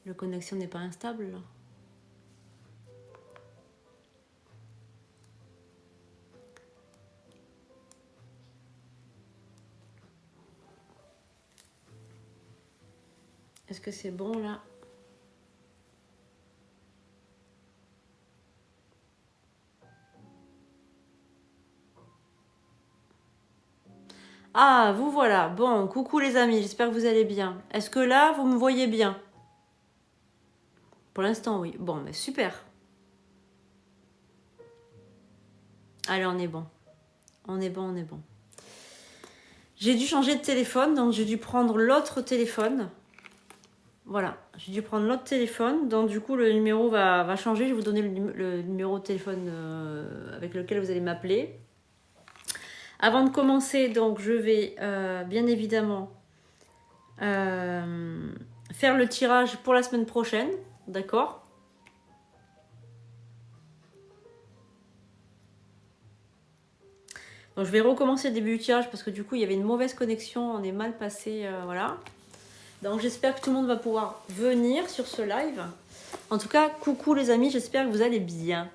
La connexion n'est pas instable là. Est-ce que c'est bon là? Ah, vous voilà. Bon, coucou les amis, j'espère que vous allez bien. Est-ce que là, vous me voyez bien? Pour l'instant, oui. Bon, mais super. Allez, on est bon. On est bon, on est bon. J'ai dû changer de téléphone, donc j'ai dû prendre l'autre téléphone. Voilà, j'ai dû prendre l'autre téléphone, donc du coup le numéro va changer. Je vais vous donner le numéro de téléphone avec lequel vous allez m'appeler. Avant de commencer, donc je vais bien évidemment faire le tirage pour la semaine prochaine, d'accord? Donc je vais recommencer le début du tirage parce que du coup il y avait une mauvaise connexion, on est mal passé, voilà. Donc j'espère que tout le monde va pouvoir venir sur ce live. En tout cas, coucou les amis, j'espère que vous allez bien.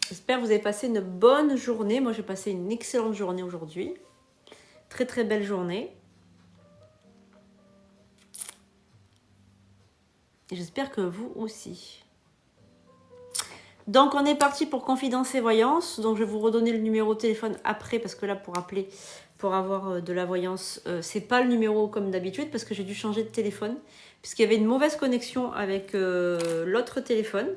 J'espère que vous avez passé une bonne journée. Moi, j'ai passé une excellente journée aujourd'hui. Très, très belle journée. Et j'espère que vous aussi. Donc, on est parti pour Confidence et Voyance. Donc, je vais vous redonner le numéro de téléphone après parce que là, pour appeler, pour avoir de la voyance, c'est pas le numéro comme d'habitude parce que j'ai dû changer de téléphone puisqu'il y avait une mauvaise connexion avec l'autre téléphone.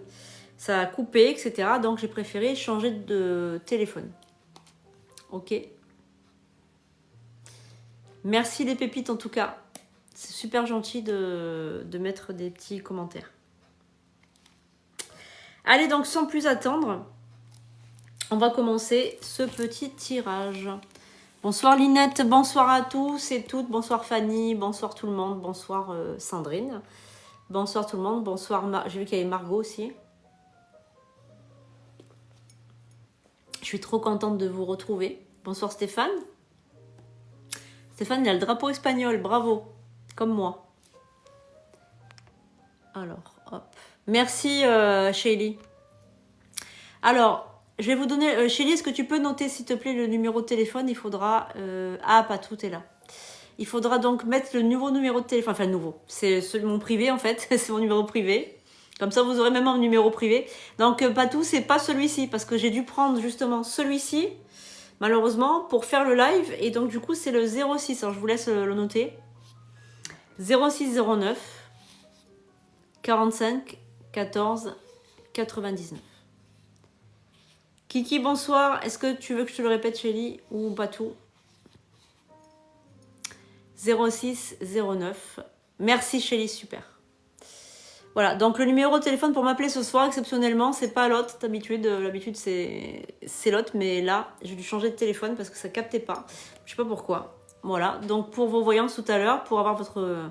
Ça a coupé, etc. Donc, j'ai préféré changer de téléphone. Ok. Merci les pépites en tout cas. C'est super gentil de mettre des petits commentaires. Allez, donc sans plus attendre, on va commencer ce petit tirage. Bonsoir Linette, bonsoir à tous et toutes. Bonsoir Fanny, bonsoir tout le monde. Bonsoir Sandrine. Bonsoir tout le monde. Bonsoir, j'ai vu qu'il y avait Margot aussi. Je suis trop contente de vous retrouver. Bonsoir Stéphane. Stéphane, il a le drapeau espagnol, bravo. Comme moi. Alors, hop. Merci Shelly. Alors, je vais vous donner... Shelly, est-ce que tu peux noter s'il te plaît le numéro de téléphone? Il faudra... Ah, pas tout est là. Il faudra donc mettre le nouveau numéro de téléphone. Enfin, nouveau. C'est mon privé en fait. C'est mon numéro privé. Comme ça, vous aurez même un numéro privé. Donc, pas tout, c'est pas celui-ci. Parce que j'ai dû prendre justement celui-ci, malheureusement, pour faire le live. Et donc, du coup, c'est le 06. Alors, je vous laisse le noter. 0609 45 14 99. Kiki, bonsoir. Est-ce que tu veux que je te le répète, Shelly, ou pas tout? 06 09. Merci, Shelly, super. Voilà, donc le numéro de téléphone pour m'appeler ce soir, exceptionnellement, c'est pas l'autre. D'habitude, l'habitude c'est l'autre, mais là, j'ai dû changer de téléphone parce que ça captait pas. Je sais pas pourquoi. Voilà, donc pour vos voyances tout à l'heure, pour avoir votre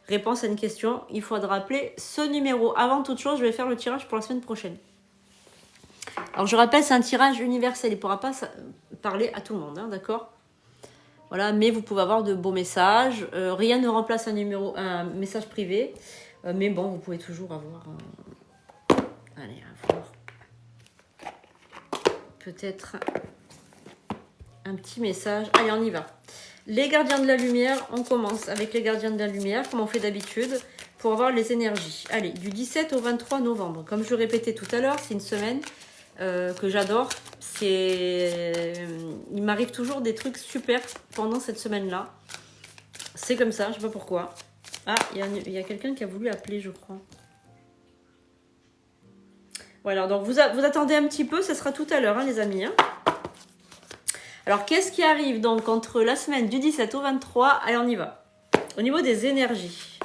réponse à une question, il faudra appeler ce numéro. Avant toute chose, je vais faire le tirage pour la semaine prochaine. Alors je rappelle, c'est un tirage universel, il ne pourra pas parler à tout le monde, hein, d'accord? Voilà, mais vous pouvez avoir de beaux messages. Rien ne remplace un message privé, mais bon, vous pouvez toujours avoir... Allez, avoir peut-être un petit message. Allez, on y va. Les gardiens de la lumière, on commence avec les gardiens de la lumière, comme on fait d'habitude, pour avoir les énergies. Allez, du 17 au 23 novembre. Comme je le répétais tout à l'heure, c'est une semaine que j'adore. Il m'arrive toujours des trucs super pendant cette semaine-là. C'est comme ça, je sais pas pourquoi. Ah, il y a quelqu'un qui a voulu appeler, je crois. Voilà, donc vous attendez un petit peu, ça sera tout à l'heure, hein, les amis. Hein. Alors, qu'est-ce qui arrive donc entre la semaine du 17 au 23? Allez, on y va. Au niveau des énergies,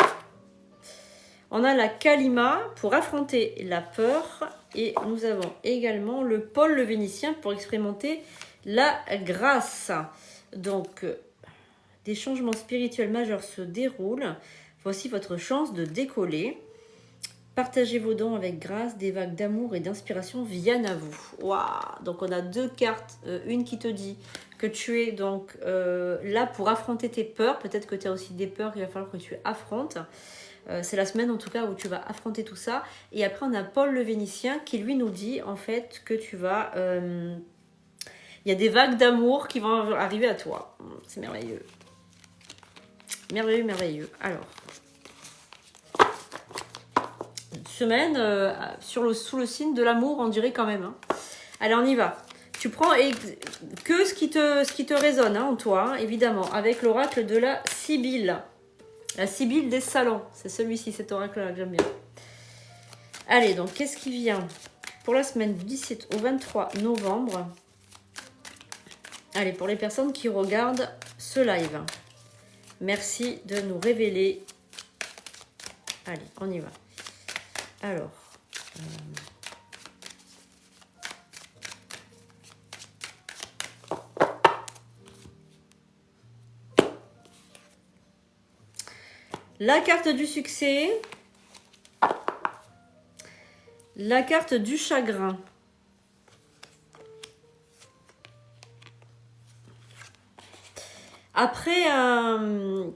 on a la Kalima pour affronter la peur. Et nous avons également le Paul le Vénitien pour expérimenter la grâce. Donc, des changements spirituels majeurs se déroulent. Voici votre chance de décoller. Partagez vos dons avec grâce, des vagues d'amour et d'inspiration viennent à vous. Waouh! Donc on a deux cartes, une qui te dit que tu es donc là pour affronter tes peurs. Peut-être que tu as aussi des peurs qu'il va falloir que tu affrontes. C'est la semaine en tout cas où tu vas affronter tout ça. Et après on a Paul le Vénitien qui lui nous dit en fait que tu vas... Il y a des vagues d'amour qui vont arriver à toi. C'est merveilleux. Merveilleux, merveilleux. Alors, semaine sous le signe de l'amour, on dirait quand même. Hein. Allez, on y va. Tu prends que ce qui te résonne hein, en toi, hein, évidemment, avec l'oracle de la Sibylle. La Sibylle des salons. C'est celui-ci, cet oracle-là que j'aime bien. Allez, donc, qu'est-ce qui vient pour la semaine du 17 au 23 novembre? Allez, pour les personnes qui regardent ce live, merci de nous révéler. Allez, on y va. Alors, la carte du succès, la carte du chagrin. Après un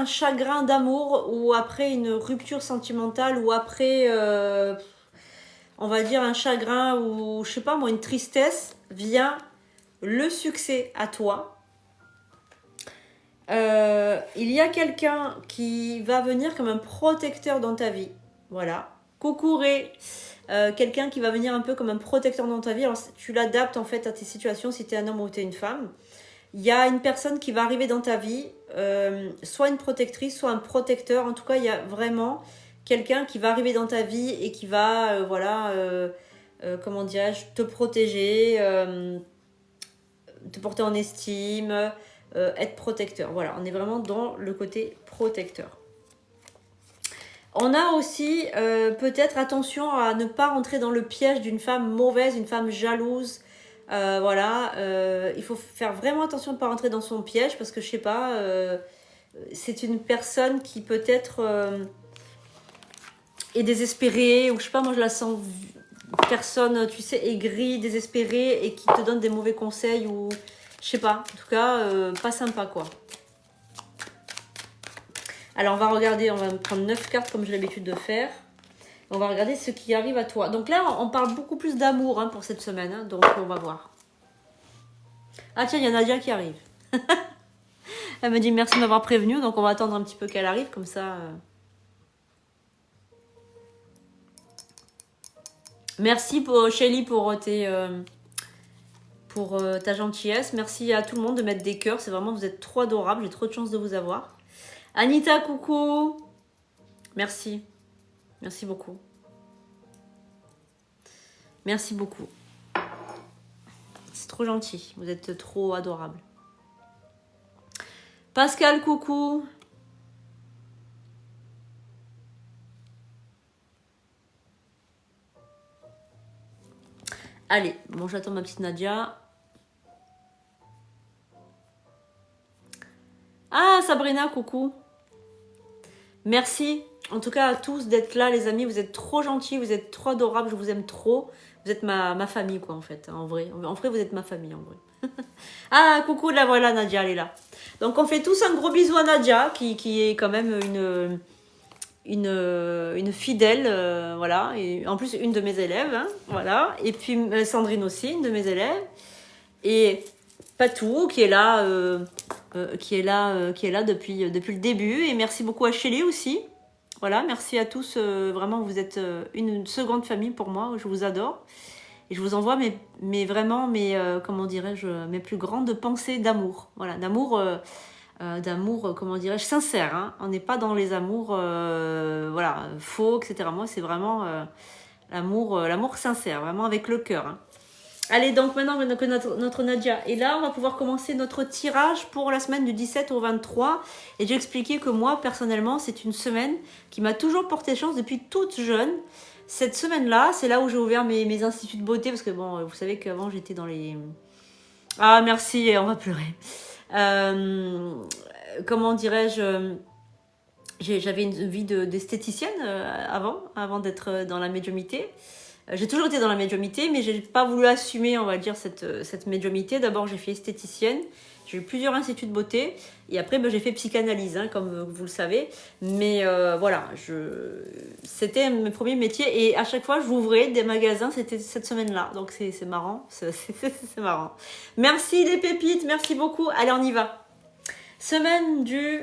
chagrin d'amour ou après une rupture sentimentale ou après, on va dire, un chagrin ou, je sais pas moi, une tristesse, vient le succès à toi. Il y a quelqu'un qui va venir comme un protecteur dans ta vie. Voilà. Coucou Ré. Quelqu'un qui va venir un peu comme un protecteur dans ta vie. Alors, tu l'adaptes en fait à tes situations si tu es un homme ou tu es une femme. Il y a une personne qui va arriver dans ta vie, soit une protectrice, soit un protecteur. En tout cas, il y a vraiment quelqu'un qui va arriver dans ta vie et qui va, comment dirais-je, te protéger, te porter en estime, être protecteur. Voilà, on est vraiment dans le côté protecteur. On a aussi peut-être attention à ne pas rentrer dans le piège d'une femme mauvaise, une femme jalouse. Il faut faire vraiment attention de ne pas rentrer dans son piège parce que je sais pas, c'est une personne qui peut-être est désespérée ou je sais pas, moi je la sens personne, tu sais, aigrie, désespérée et qui te donne des mauvais conseils ou je sais pas, en tout cas pas sympa quoi. Alors on va regarder, on va prendre 9 cartes comme j'ai l'habitude de faire. On va regarder ce qui arrive à toi. Donc là, on parle beaucoup plus d'amour hein, pour cette semaine. Hein, donc, on va voir. Ah tiens, il y a Nadia qui arrive. Elle me dit merci de m'avoir prévenu. Donc, on va attendre un petit peu qu'elle arrive. Comme ça... Merci Shelly pour ta gentillesse. Merci à tout le monde de mettre des cœurs. C'est vraiment, vous êtes trop adorables. J'ai trop de chance de vous avoir. Anita, coucou. Merci. Merci beaucoup. Merci beaucoup. C'est trop gentil. Vous êtes trop adorable. Pascal, coucou. Allez, bon, j'attends ma petite Nadia. Ah, Sabrina, coucou. Merci. En tout cas, à tous d'être là, les amis. Vous êtes trop gentils, vous êtes trop adorables, je vous aime trop. Vous êtes ma famille, quoi, en fait, en vrai. En vrai, vous êtes ma famille, en vrai. Ah, coucou, là, voilà, Nadia, elle est là. Donc, on fait tous un gros bisou à Nadia, qui est quand même une fidèle, voilà. Et en plus, une de mes élèves, hein, voilà. Et puis, Sandrine aussi, une de mes élèves. Et Patou, qui est là depuis le début. Et merci beaucoup à Shelly aussi. Voilà, merci à tous. Vraiment, vous êtes une seconde famille pour moi. Je vous adore. Et je vous envoie comment dirais-je, mes plus grandes pensées d'amour. Voilà, d'amour, comment dirais-je, sincère. Hein. On n'est pas dans les amours, faux, etc. Moi, c'est vraiment l'amour sincère, vraiment avec le cœur. Hein. Allez, donc maintenant que notre Nadia est là, on va pouvoir commencer notre tirage pour la semaine du 17 au 23. Et j'ai expliqué que moi, personnellement, c'est une semaine qui m'a toujours porté chance depuis toute jeune. Cette semaine-là, c'est là où j'ai ouvert mes instituts de beauté. Parce que bon, vous savez qu'avant, j'étais dans les... Ah, merci, on va pleurer. Comment dirais-je... J'avais une vie d'esthéticienne avant d'être dans la médiumnité. J'ai toujours été dans la médiumité, mais j'ai pas voulu assumer, on va dire, cette médiumité. D'abord, j'ai fait esthéticienne. J'ai eu plusieurs instituts de beauté. Et après, ben, j'ai fait psychanalyse, hein, comme vous le savez. Mais voilà, c'était mes premiers métiers. Et à chaque fois, j'ouvrais des magasins. C'était cette semaine-là. Donc, c'est marrant. C'est marrant. Merci les pépites. Merci beaucoup. Allez, on y va. Semaine du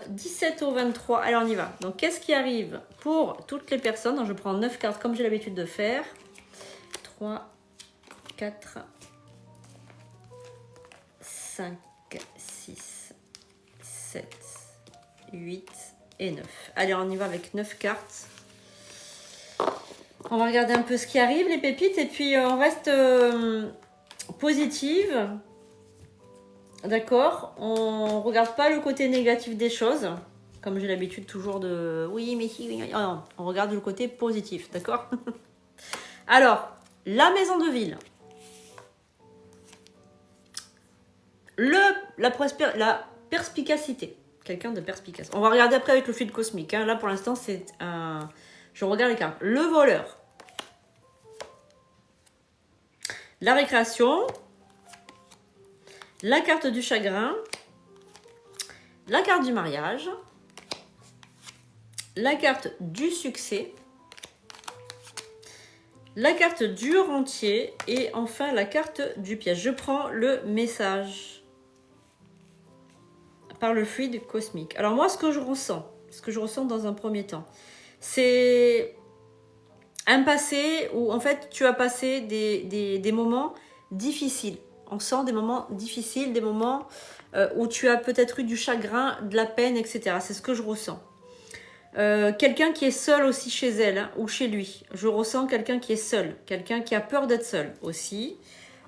17 au 23. Allez, on y va. Donc, qu'est-ce qui arrive pour toutes les personnes? Donc, je prends 9 cartes comme j'ai l'habitude de faire. 3, 4, 5, 6, 7, 8 et 9. Allez, on y va avec 9 cartes. On va regarder un peu ce qui arrive, les pépites. Et puis, on reste positive. D'accord, on regarde pas le côté négatif des choses, comme j'ai l'habitude toujours de... Oui, mais si, oui, oh non, on regarde le côté positif, d'accord. Alors, la maison de ville. La perspicacité. Quelqu'un de perspicace. On va regarder après avec le fluide cosmique. Hein. Là, pour l'instant, c'est un... Je regarde les cartes. Le voleur. La récréation. La carte du chagrin, la carte du mariage, la carte du succès, la carte du rentier et enfin la carte du piège. Je prends le message par le fluide cosmique. Alors moi, ce que je ressens dans un premier temps, c'est un passé où en fait tu as passé des moments difficiles. On sent des moments difficiles, des moments où tu as peut-être eu du chagrin, de la peine, etc. C'est ce que je ressens. Quelqu'un qui est seul aussi chez elle, hein, ou chez lui. Je ressens quelqu'un qui est seul, quelqu'un qui a peur d'être seul aussi.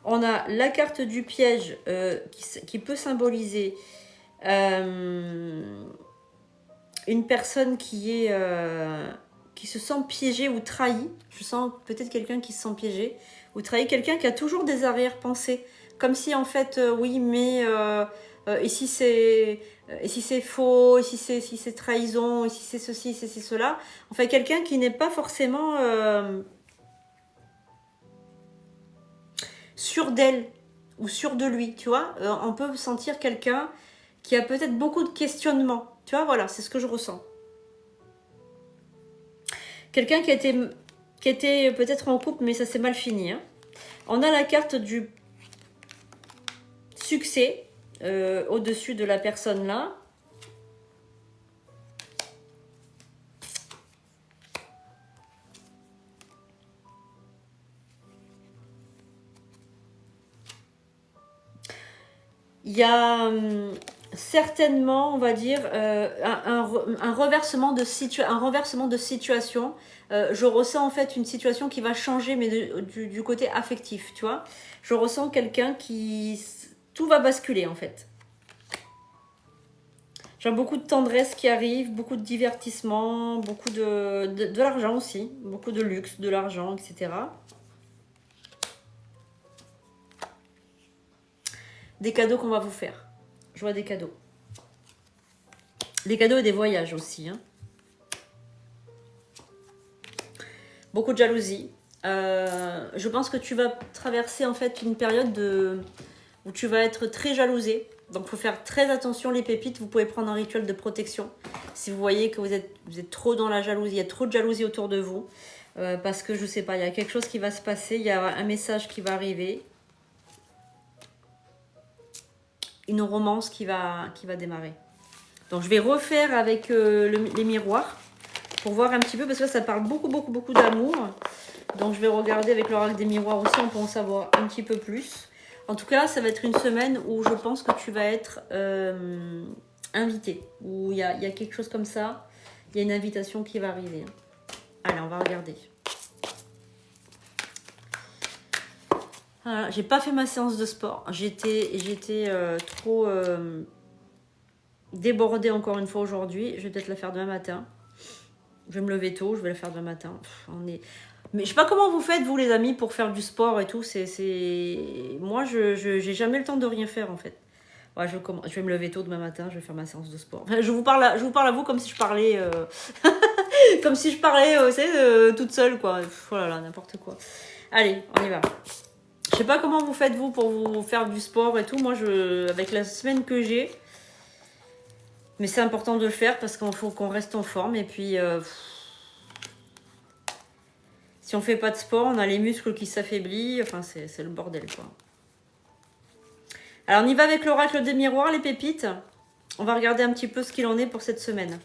On a la carte du piège qui peut symboliser une personne qui se sent piégée ou trahie. Je sens peut-être quelqu'un qui se sent piégé ou trahi, quelqu'un qui a toujours des arrière-pensées. Comme si en fait, oui, mais et si c'est faux, et si c'est trahison, et si c'est ceci, et si c'est cela. En fait, quelqu'un qui n'est pas forcément sûr d'elle ou sûr de lui, tu vois. On peut sentir quelqu'un qui a peut-être beaucoup de questionnements. Tu vois, voilà, c'est ce que je ressens. Quelqu'un qui était peut-être en couple, mais ça s'est mal fini. Hein. On a la carte du succès au-dessus de la personne là. Il y a certainement, on va dire, un renversement de situation. Je ressens en fait une situation qui va changer, mais du côté affectif, tu vois. Je ressens quelqu'un qui... Tout va basculer en fait. J'ai beaucoup de tendresse qui arrive, beaucoup de divertissement, beaucoup de l'argent aussi, beaucoup de luxe, de l'argent, etc. Des cadeaux qu'on va vous faire. Je vois des cadeaux. Des cadeaux et des voyages aussi. Hein. Beaucoup de jalousie. Je pense que tu vas traverser en fait une période où tu vas être très jalousé. Donc il faut faire très attention les pépites. Vous pouvez prendre un rituel de protection. Si vous voyez que vous êtes trop dans la jalousie, il y a trop de jalousie autour de vous. Parce que je sais pas, il y a quelque chose qui va se passer. Il y a un message qui va arriver. Une romance qui va démarrer. Donc je vais refaire avec les miroirs pour voir un petit peu, parce que là ça parle beaucoup d'amour. Donc je vais regarder avec l'oracle des miroirs aussi, on peut en savoir un petit peu plus. En tout cas, ça va être une semaine où je pense que tu vas être invité, où il y a quelque chose comme ça, il y a une invitation qui va arriver. Allez, on va regarder. Voilà, j'ai pas fait ma séance de sport. J'étais trop débordée encore une fois aujourd'hui. Je vais peut-être la faire demain matin. Je vais me lever tôt, je vais la faire demain matin. Mais je sais pas comment vous faites, vous les amis, pour faire du sport et tout. Moi, j'ai jamais le temps de rien faire en fait. Ouais, je vais me lever tôt demain matin, je vais faire ma séance de sport. Enfin, je vous parle à vous comme si je parlais... comme si je parlais, vous savez, toute seule, quoi. Oh là là, n'importe quoi. Allez, on y va. Je sais pas comment vous faites vous pour vous faire du sport et tout. Moi, avec la semaine que j'ai, mais c'est important de le faire parce qu'il faut qu'on reste en forme. Et puis, si on fait pas de sport, on a les muscles qui s'affaiblissent. Enfin, c'est le bordel, quoi. Alors, on y va avec l'oracle des miroirs, les pépites. On va regarder un petit peu ce qu'il en est pour cette semaine.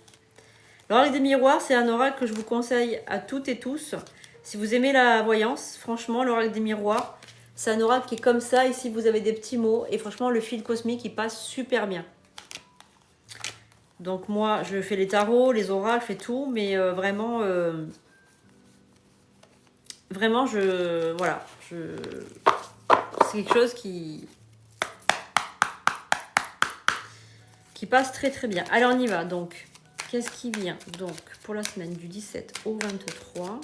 L'oracle des miroirs, c'est un oracle que je vous conseille à toutes et tous. Si vous aimez la voyance, franchement, l'oracle des miroirs, c'est un oracle qui est comme ça. Ici, vous avez des petits mots. Et franchement, le fil cosmique, il passe super bien. Donc moi, je fais les tarots, les oracles, je fais tout. Mais vraiment, voilà. C'est quelque chose qui passe très très bien. Alors on y va. Donc, qu'est-ce qui vient donc pour la semaine du 17 au 23 ?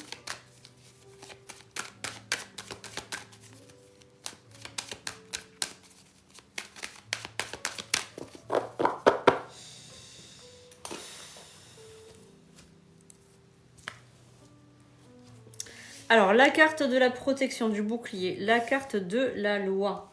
Alors, la carte de la protection du bouclier, la carte de la loi.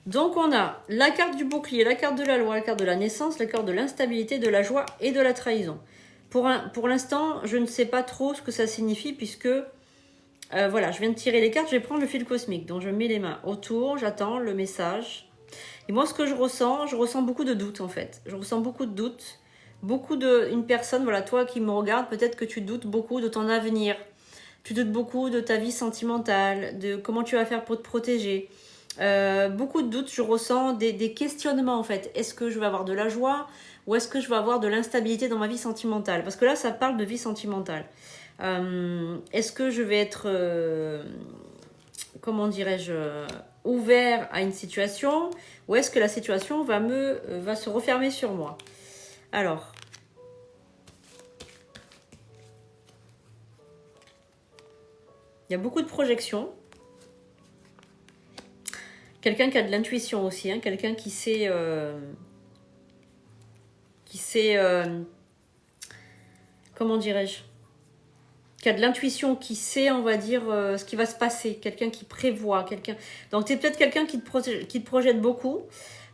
Donc, on a la carte du bouclier, la carte de la loi, la carte de la naissance, la carte de l'instabilité, de la joie et de la trahison. Pour l'instant, je ne sais pas trop ce que ça signifie puisque, voilà, je viens de tirer les cartes, je vais prendre le fil cosmique. Donc, je mets les mains autour, j'attends le message. Et moi, ce que je ressens beaucoup de doutes en fait. Je ressens beaucoup de doutes. Une personne, voilà, toi qui me regarde, peut-être que tu doutes beaucoup de ton avenir. Tu doutes beaucoup de ta vie sentimentale, de comment tu vas faire pour te protéger. Beaucoup de doutes, je ressens des questionnements en fait. Est-ce que je vais avoir de la joie ou est-ce que je vais avoir de l'instabilité dans ma vie sentimentale? Parce que là, ça parle de vie sentimentale. Est-ce que je vais être, comment dirais-je, ouvert à une situation ou est-ce que la situation va se refermer sur moi? Alors, il y a beaucoup de projections. Quelqu'un qui a de l'intuition aussi, hein, quelqu'un qui sait, comment dirais-je, qui a de l'intuition, qui sait, on va dire, ce qui va se passer, quelqu'un qui prévoit, quelqu'un. Donc, tu es peut-être quelqu'un qui te projette beaucoup,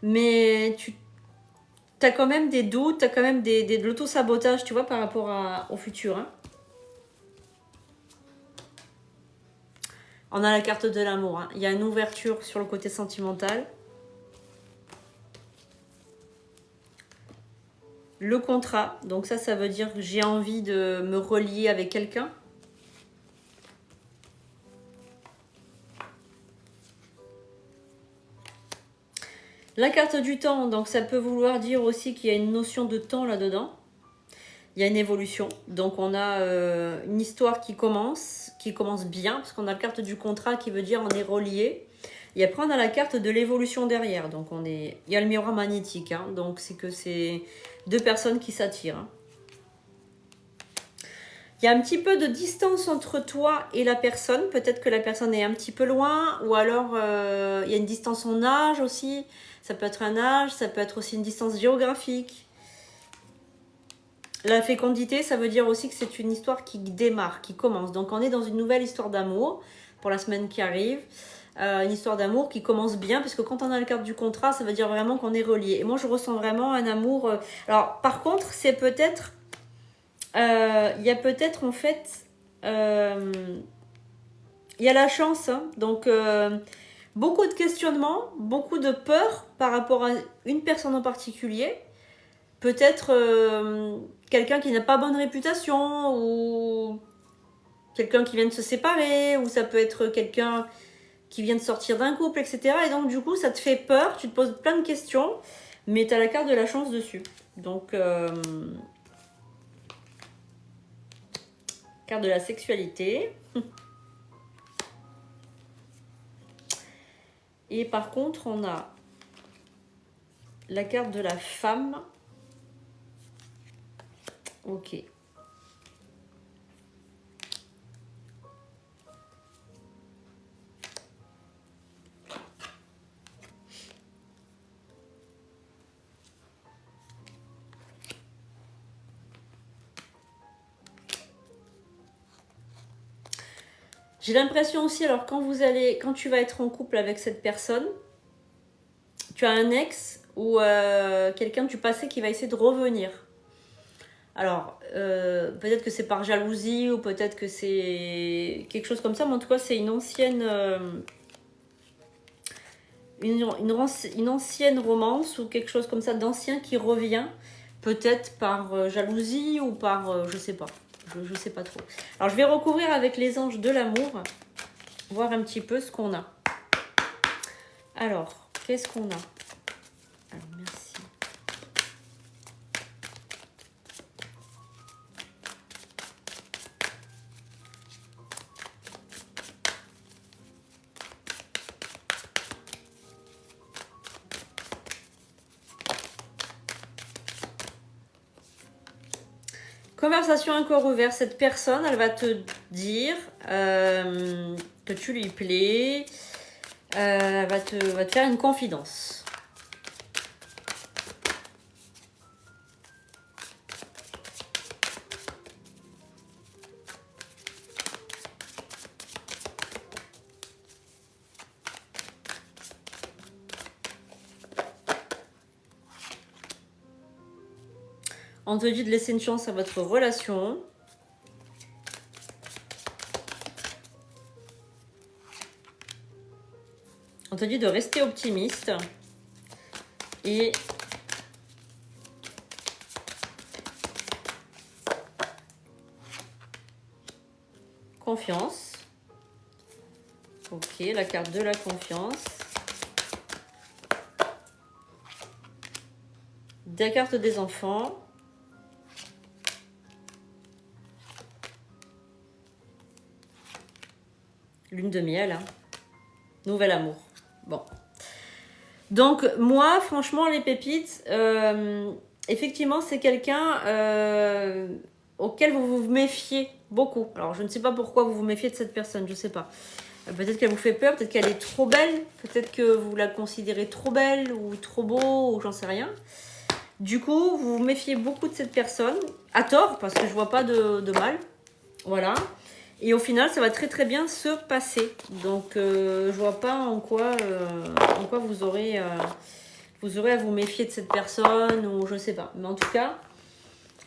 mais tu as quand même des doutes, tu as quand même de l'auto-sabotage, tu vois, par rapport au futur. Hein. On a la carte de l'amour. Hein. Il y a une ouverture sur le côté sentimental. Le contrat. Donc ça veut dire que j'ai envie de me relier avec quelqu'un. La carte du temps. Donc ça peut vouloir dire aussi qu'il y a une notion de temps là-dedans. Il y a une évolution. Donc on a une histoire qui commence bien, parce qu'on a la carte du contrat qui veut dire on est relié. Et après on a la carte de l'évolution derrière. Donc il y a le miroir magnétique. Hein. Donc c'est que c'est deux personnes qui s'attirent. Hein. Il y a un petit peu de distance entre toi et la personne. Peut-être que la personne est un petit peu loin. Ou alors il y a une distance en âge aussi. Ça peut être un âge, ça peut être aussi une distance géographique. La fécondité, ça veut dire aussi que c'est une histoire qui démarre, qui commence. Donc on est dans une nouvelle histoire d'amour pour la semaine qui arrive. Une histoire d'amour qui commence bien, parce que quand on a la carte du contrat, ça veut dire vraiment qu'on est relié. Et moi, je ressens vraiment un amour. Alors, par contre, c'est peut-être... Il y a peut-être, en fait... il y a la chance. Hein, donc, beaucoup de questionnements, beaucoup de peur par rapport à une personne en particulier. Peut-être quelqu'un qui n'a pas bonne réputation ou quelqu'un qui vient de se séparer ou ça peut être quelqu'un qui vient de sortir d'un couple, etc. Et donc du coup, ça te fait peur, tu te poses plein de questions, mais tu as la carte de la chance dessus. Donc, carte de la sexualité. Et par contre, on a la carte de la femme. Ok. J'ai l'impression aussi, alors quand tu vas être en couple avec cette personne, tu as un ex ou quelqu'un du passé qui va essayer de revenir. Alors, peut-être que c'est par jalousie ou peut-être que c'est quelque chose comme ça, mais en tout cas, c'est une ancienne, une ancienne romance ou quelque chose comme ça d'ancien qui revient, peut-être par jalousie ou par, je sais pas, je sais pas trop. Alors, je vais recouvrir avec les anges de l'amour, voir un petit peu ce qu'on a. Alors, qu'est-ce qu'on a? Alors, merci. Conversation encore ouverte. Cette personne, elle va te dire que tu lui plais. Elle va te faire une confidence. On te dit de laisser une chance à votre relation. On te dit de rester optimiste. Et confiance. Ok, la carte de la confiance. La carte des enfants. Lune de miel. Hein. Nouvel amour. Bon. Donc, moi, franchement, les pépites, effectivement, c'est quelqu'un auquel vous vous méfiez beaucoup. Alors, je ne sais pas pourquoi vous vous méfiez de cette personne, je ne sais pas. Peut-être qu'elle vous fait peur, peut-être qu'elle est trop belle, peut-être que vous la considérez trop belle ou trop beau, ou j'en sais rien. Du coup, vous vous méfiez beaucoup de cette personne, à tort, parce que je vois pas de mal. Voilà. Et au final, ça va très très bien se passer. Donc, je vois pas en quoi vous aurez à vous méfier de cette personne ou je sais pas. Mais en tout cas,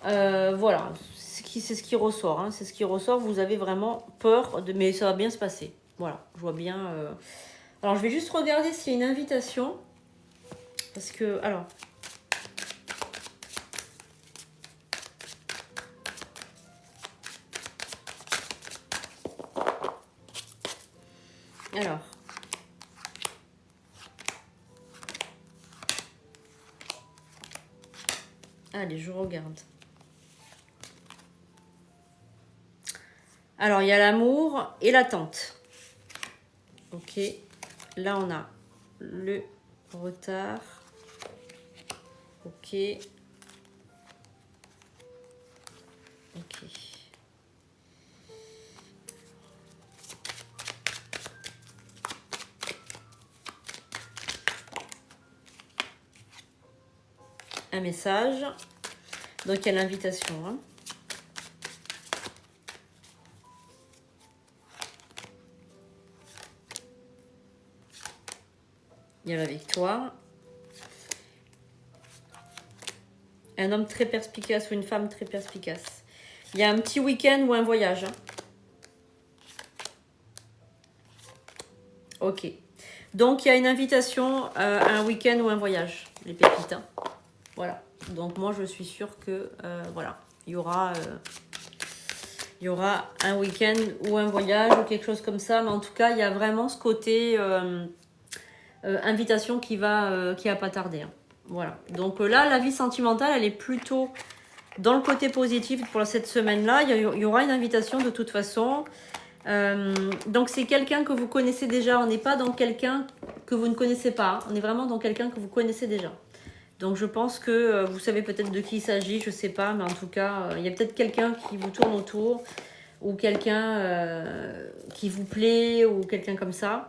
voilà, c'est ce qui ressort. Hein. C'est ce qui ressort. Vous avez vraiment peur, mais ça va bien se passer. Voilà, je vois bien. Alors, je vais juste regarder s'il y a une invitation. Parce que, alors... Alors... Allez, je regarde. Alors, il y a l'amour et l'attente. Ok. Là, on a le retard. Ok. Ok. Un message. Donc, il y a l'invitation. Hein. Il y a la victoire. Un homme très perspicace ou une femme très perspicace. Il y a un petit week-end ou un voyage. Hein. Ok. Donc, il y a une invitation à un week-end ou un voyage, les pépites. Hein. Voilà. Donc, moi, je suis sûre que, voilà, il y aura un week-end ou un voyage ou quelque chose comme ça. Mais en tout cas, il y a vraiment ce côté invitation qui va pas tarder. Hein. Voilà. Donc là, la vie sentimentale, elle est plutôt dans le côté positif pour cette semaine-là. Il y aura une invitation de toute façon. Donc c'est quelqu'un que vous connaissez déjà. On n'est pas dans quelqu'un que vous ne connaissez pas. On est vraiment dans quelqu'un que vous connaissez déjà. Donc je pense que vous savez peut-être de qui il s'agit, je ne sais pas. Mais en tout cas, il y a peut-être quelqu'un qui vous tourne autour ou quelqu'un qui vous plaît ou quelqu'un comme ça.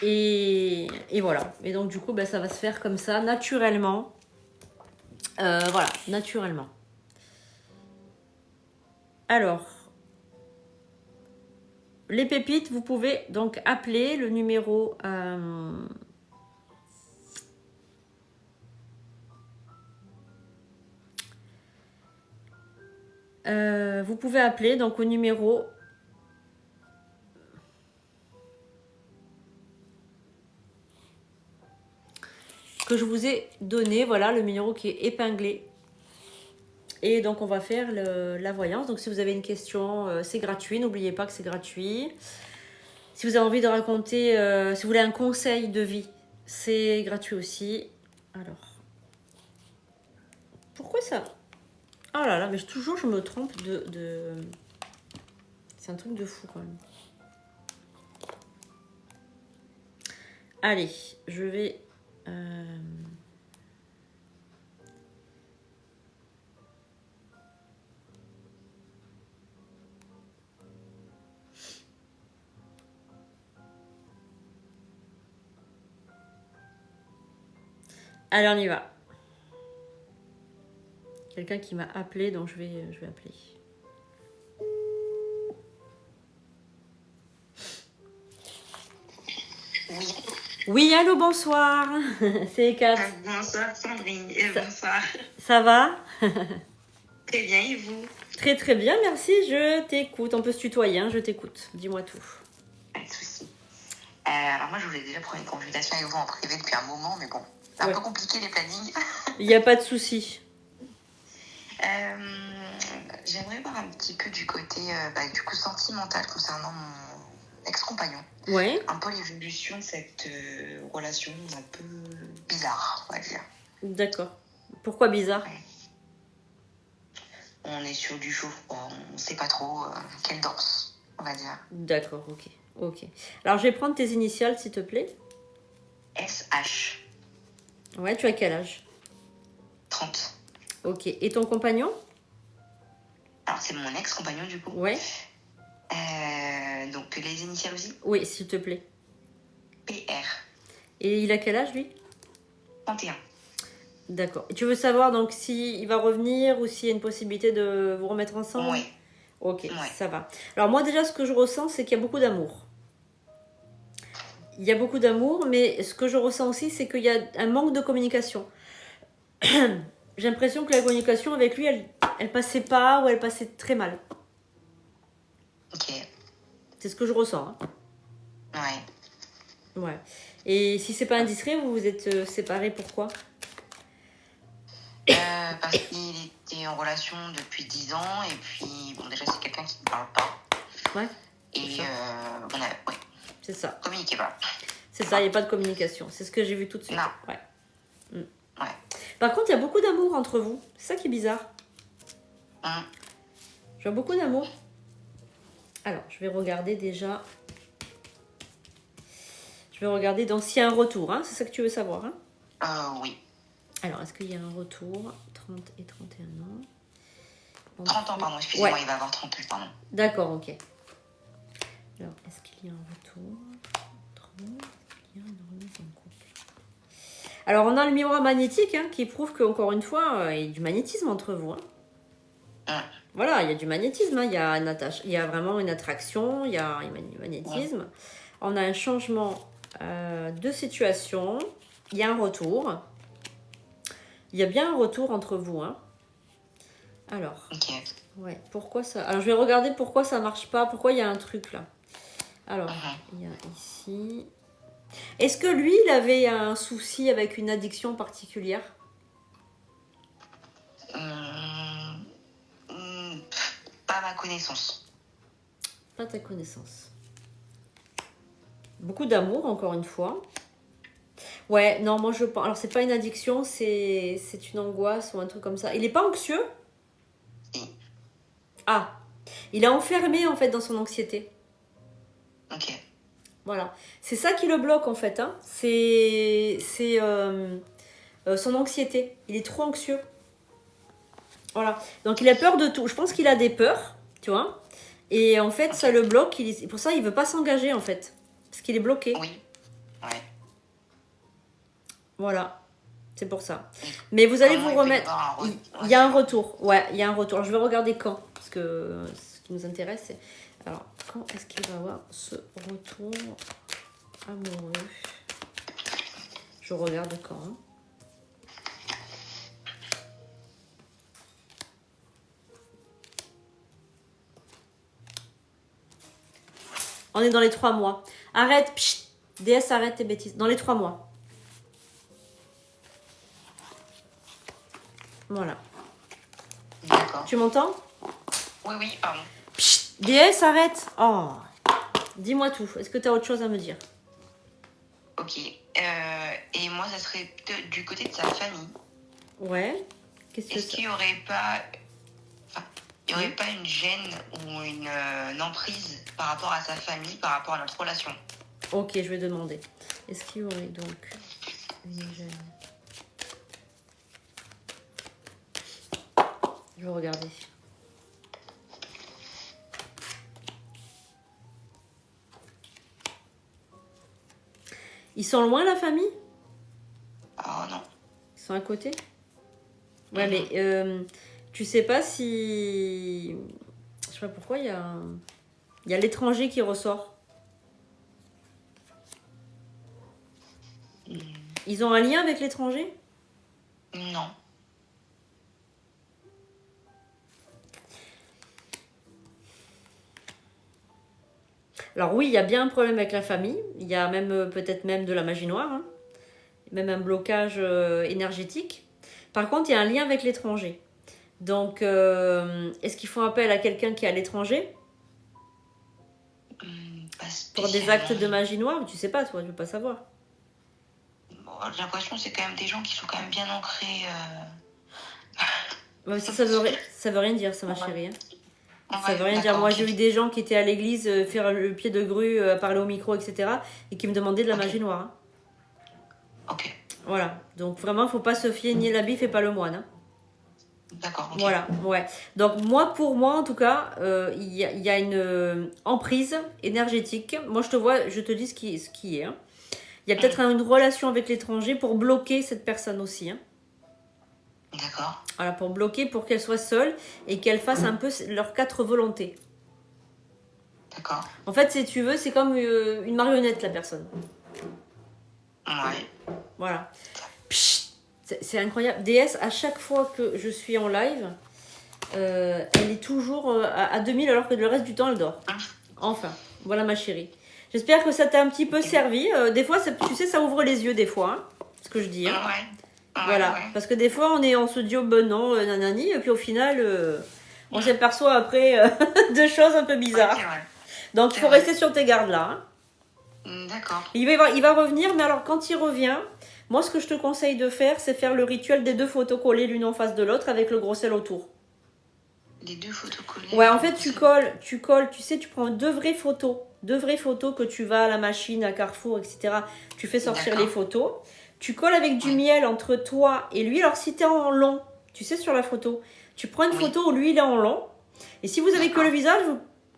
Et voilà. Et donc, du coup, ben, ça va se faire comme ça, naturellement. Voilà, naturellement. Alors, les pépites, vous pouvez donc appeler le numéro... vous pouvez appeler donc au numéro... que je vous ai donné, voilà le numéro qui est épinglé. Et donc on va faire la voyance. Donc si vous avez une question, c'est gratuit, n'oubliez pas que c'est gratuit. Si vous avez envie de raconter, si vous voulez un conseil de vie, c'est gratuit aussi. Alors, pourquoi ça? Oh là là, mais toujours je me trompe de... C'est un truc de fou quand même. Allez, je vais... Allez, on y va. Quelqu'un qui m'a appelé, donc je vais appeler. Oui. Oui, allô, bonsoir. C'est Kat. Bonsoir Sandrine et bonsoir. Ça va? Très bien, et vous? Très très bien, merci, je t'écoute. On peut se tutoyer, hein, je t'écoute. Dis-moi tout. Pas de soucis. Alors moi, je voulais déjà prendre une consultation avec vous en privé depuis un moment, mais bon, c'est un peu compliqué les plannings. Il n'y a pas de souci. J'aimerais voir un petit peu du côté du coup sentimental concernant mon ex-compagnon. Ouais. Un peu l'évolution de cette relation un peu bizarre, on va dire. D'accord. Pourquoi bizarre? Ouais. On est sur du chaud, on ne sait pas trop quelle danse, on va dire. D'accord, ok. Ok. Alors je vais prendre tes initiales, s'il te plaît. SH. Ouais, tu as quel âge? 30. Ok. Et ton compagnon? Alors c'est mon ex-compagnon du coup. Ouais. Donc les initiales aussi? Oui, s'il te plaît. PR. Et il a quel âge, lui? 31. D'accord. Et tu veux savoir donc s'il va revenir ou s'il y a une possibilité de vous remettre ensemble? Oui. Ok, Ouais. ça va. Alors moi déjà, ce que je ressens, c'est qu'il y a beaucoup d'amour. Il y a beaucoup d'amour, mais ce que je ressens aussi, c'est qu'il y a un manque de communication. J'ai l'impression que la communication avec lui, elle passait pas ou elle passait très mal. Ok. C'est ce que je ressens. Hein. Ouais. Ouais. Et si c'est pas indiscret, vous vous êtes séparés, pourquoi? Parce qu'il était en relation depuis 10 ans et puis bon déjà c'est quelqu'un qui ne parle pas. Ouais. Et ouais. C'est ça. Communiquez pas. C'est ça, il n'y a pas de communication. C'est ce que j'ai vu tout de suite. Non. Ouais. Ouais. Par contre, il y a beaucoup d'amour entre vous. C'est ça qui est bizarre. Je vois beaucoup d'amour. Alors, je vais regarder déjà. Je vais regarder dans s'il y a un retour. Hein. C'est ça que tu veux savoir. Hein. Oui. Alors, est-ce qu'il y a un retour? 30 et 31 ans. 30 ans, pardon, excusez-moi, il va avoir 30 ans, pardon. D'accord, ok. Alors, est-ce qu'il y a un retour? 30, est-ce qu'il y a une remise en couple? Alors, on a le miroir magnétique qui prouve qu'encore une fois, il y a du magnétisme entre vous. Voilà, il y a du magnétisme, il y a vraiment une attraction, il y a du magnétisme. On a un changement de situation, il y a un retour. Il y a bien un retour entre vous. Alors, ouais, pourquoi ça... Alors, je vais regarder pourquoi ça marche pas, pourquoi il y a un truc là. Alors, il y a ici... Est-ce que lui, il avait un souci avec une addiction particulière? Pas à ma connaissance. Pas à ta connaissance. Beaucoup d'amour, encore une fois. Ouais, non, moi je pense... Alors, c'est pas une addiction, c'est une angoisse ou un truc comme ça. Il est pas anxieux? Ah, il est enfermé en fait dans son anxiété. Ok. Voilà. C'est ça qui le bloque en fait. C'est son anxiété. Il est trop anxieux. Voilà. Donc il a peur de tout. Je pense qu'il a des peurs, tu vois. Et en fait, ça le bloque. Pour ça, il veut pas s'engager en fait. Parce qu'il est bloqué. Oui. Ouais. Voilà. C'est pour ça. Mais vous allez vous remettre... Il y a un retour. Ouais, il y a un retour. Alors, je vais regarder quand. Parce que ce qui nous intéresse, c'est... Alors, quand est-ce qu'il va avoir ce retour amoureux? Je regarde quand. Hein. On est dans les 3 mois. Arrête, pchit, DS, arrête tes bêtises. Dans les 3 mois. Voilà. D'accord. Tu m'entends? Oui, pardon. Pchit, DS, arrête. Oh. Dis-moi tout. Est-ce que tu as autre chose à me dire? Ok. Et moi, ça serait du côté de sa famille. Ouais. Qu'est-ce que Est-ce qu'il n'y aurait pas... Enfin, il n'y aurait pas une gêne ou une emprise par rapport à sa famille, par rapport à notre relation? Ok, je vais demander. Est-ce qu'il y aurait donc une gêne? Je vais regarder. Ils sont loin, la famille? Oh non. Ils sont à côté? Ouais, mais tu sais pas si... Je sais pas pourquoi, il y a l'étranger qui ressort. Ils ont un lien avec l'étranger? Non. Alors oui, il y a bien un problème avec la famille. Il y a même peut-être même de la magie noire. Hein. Même un blocage énergétique. Par contre, il y a un lien avec l'étranger. Donc, est-ce qu'ils font appel à quelqu'un qui est à l'étranger pour des actes de magie noire? Tu sais pas, toi, tu veux pas savoir. Bon, j'ai l'impression que c'est quand même des gens qui sont quand même bien ancrés. Ouais, ça veut rien dire, ça, ma chérie. Hein. Ça Ouais, veut rien dire. Moi, ok. j'ai eu des gens qui étaient à l'église, faire le pied de grue, parler au micro, etc. et qui me demandaient de la magie noire. Hein. Ok. Voilà. Donc, vraiment, faut pas se fier ni l'habit fait pas le moine. Hein. D'accord. Okay. Voilà, ouais. Donc, pour moi, en tout cas, il y a une emprise énergétique. Moi, je te vois, je te dis ce qui est. Hein. Il y a peut-être une relation avec l'étranger pour bloquer cette personne aussi. Hein. D'accord. Voilà, pour bloquer, pour qu'elle soit seule et qu'elle fasse un peu leurs 4 volontés. D'accord. En fait, si tu veux, c'est comme une marionnette, la personne. Ouais. Voilà. C'est incroyable. DS, à chaque fois que je suis en live, elle est toujours à 2000 alors que le reste du temps, elle dort. Enfin, voilà ma chérie. J'espère que ça t'a un petit peu servi. Des fois, tu sais, ça ouvre les yeux des fois, hein, ce que je dis. Hein. Ouais. Voilà, parce que des fois on se dit oh ben non, nanani, et puis au final on s'aperçoit après de choses un peu bizarres. Ouais, donc il faut rester sur tes gardes là. Hein. D'accord. Il va revenir, mais alors quand il revient, moi ce que je te conseille de faire, c'est faire le rituel des 2 photos collées l'une en face de l'autre avec le gros sel autour. Les 2 photos collées. Ouais, en fait tu colles, tu sais, tu prends 2 vraies photos que tu vas à la machine, à Carrefour, etc. Tu fais sortir les photos. Tu colles avec du miel entre toi et lui. Alors, si tu es en long, tu sais, sur la photo, tu prends une photo où lui, il est en long. Et si vous avez que le visage,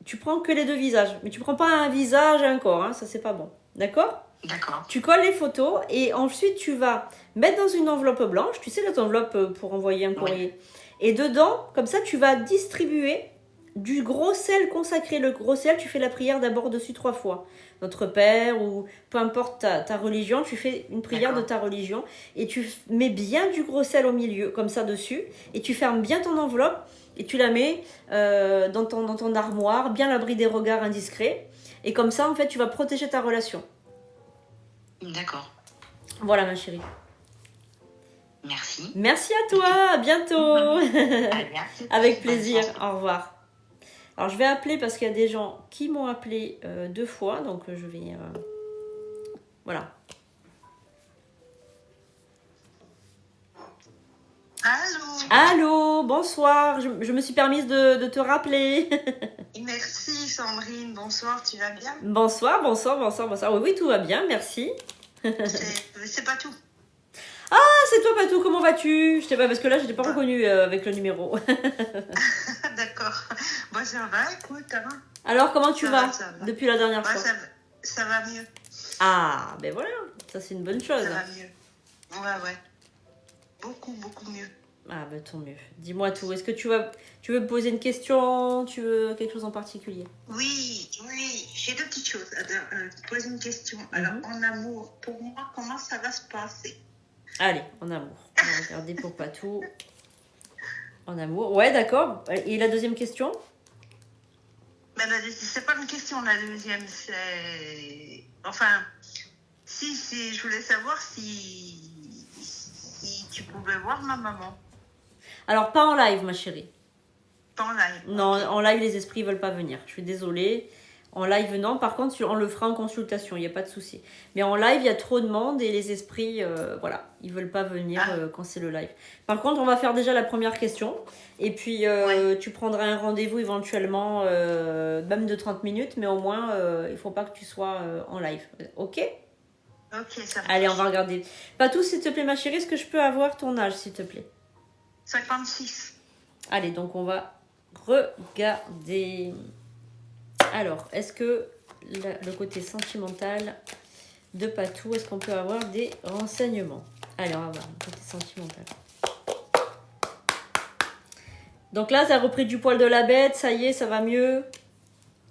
tu prends que les 2 visages. Mais tu prends pas un visage et un corps. Hein, ça, c'est pas bon. D'accord ? D'accord. Tu colles les photos et ensuite, tu vas mettre dans une enveloppe blanche. Tu sais, l'enveloppe pour envoyer un courrier. Et dedans, comme ça, tu vas distribuer du gros sel consacré. Le gros sel, tu fais la prière d'abord dessus 3 fois. Notre Père ou peu importe ta religion, tu fais une prière de ta religion et tu mets bien du gros sel au milieu, comme ça dessus, et tu fermes bien ton enveloppe et tu la mets dans ton armoire, bien à l'abri des regards indiscrets. Et comme ça, en fait, tu vas protéger ta relation. D'accord. Voilà, ma chérie. Merci. Merci à toi, à bientôt. Merci. Avec plaisir, au revoir. Alors, je vais appeler parce qu'il y a des gens qui m'ont appelé 2 fois. Donc, je vais... voilà. Allô. Allô, bonsoir. Je me suis permise de te rappeler. Merci Sandrine, bonsoir, tu vas bien? Bonsoir. Oui, tout va bien, merci. C'est pas tout. Ah, c'est toi, Patou, comment vas-tu? Je sais pas, parce que là, je t'ai pas reconnu avec le numéro. D'accord. Bon, ça va, écoute, hein. Alors, comment tu vas va. depuis la dernière fois? Ça va mieux. Ah, ben voilà, ça c'est une bonne chose. Ça va mieux. Ouais. Beaucoup mieux. Ah bah tant mieux. Dis-moi tout. Est-ce que tu veux me poser une question? Tu veux quelque chose en particulier? Oui, oui, j'ai deux petites choses à te poser une question. Alors, en amour, pour moi, comment ça va se passer? Allez, en amour. On va regarder pour Patou. En amour. Ouais, d'accord. Et la deuxième question? Ben, c'est pas une question, la deuxième, c'est... Enfin, si, je voulais savoir si tu pouvais voir ma maman. Alors, pas en live, ma chérie. Pas en live. Non, Okay. en live, les esprits veulent pas venir. Je suis désolée. En live, non. Par contre, on le fera en consultation, il n'y a pas de souci. Mais en live, il y a trop de monde et les esprits, voilà, ils veulent pas venir quand c'est le live. Par contre, on va faire déjà la première question. Et puis, tu prendras un rendez-vous éventuellement, même de 30 minutes, mais au moins, il faut pas que tu sois en live. Ok? Ok, ça marche. Allez, on va regarder. Patou, s'il te plaît, ma chérie, est-ce que je peux avoir ton âge, s'il te plaît? 56. Allez, donc on va regarder. Alors, est-ce que le côté sentimental de Patou, est-ce qu'on peut avoir des renseignements? Allez, on va voir le côté sentimental. Donc là, ça a repris du poil de la bête, ça y est, ça va mieux.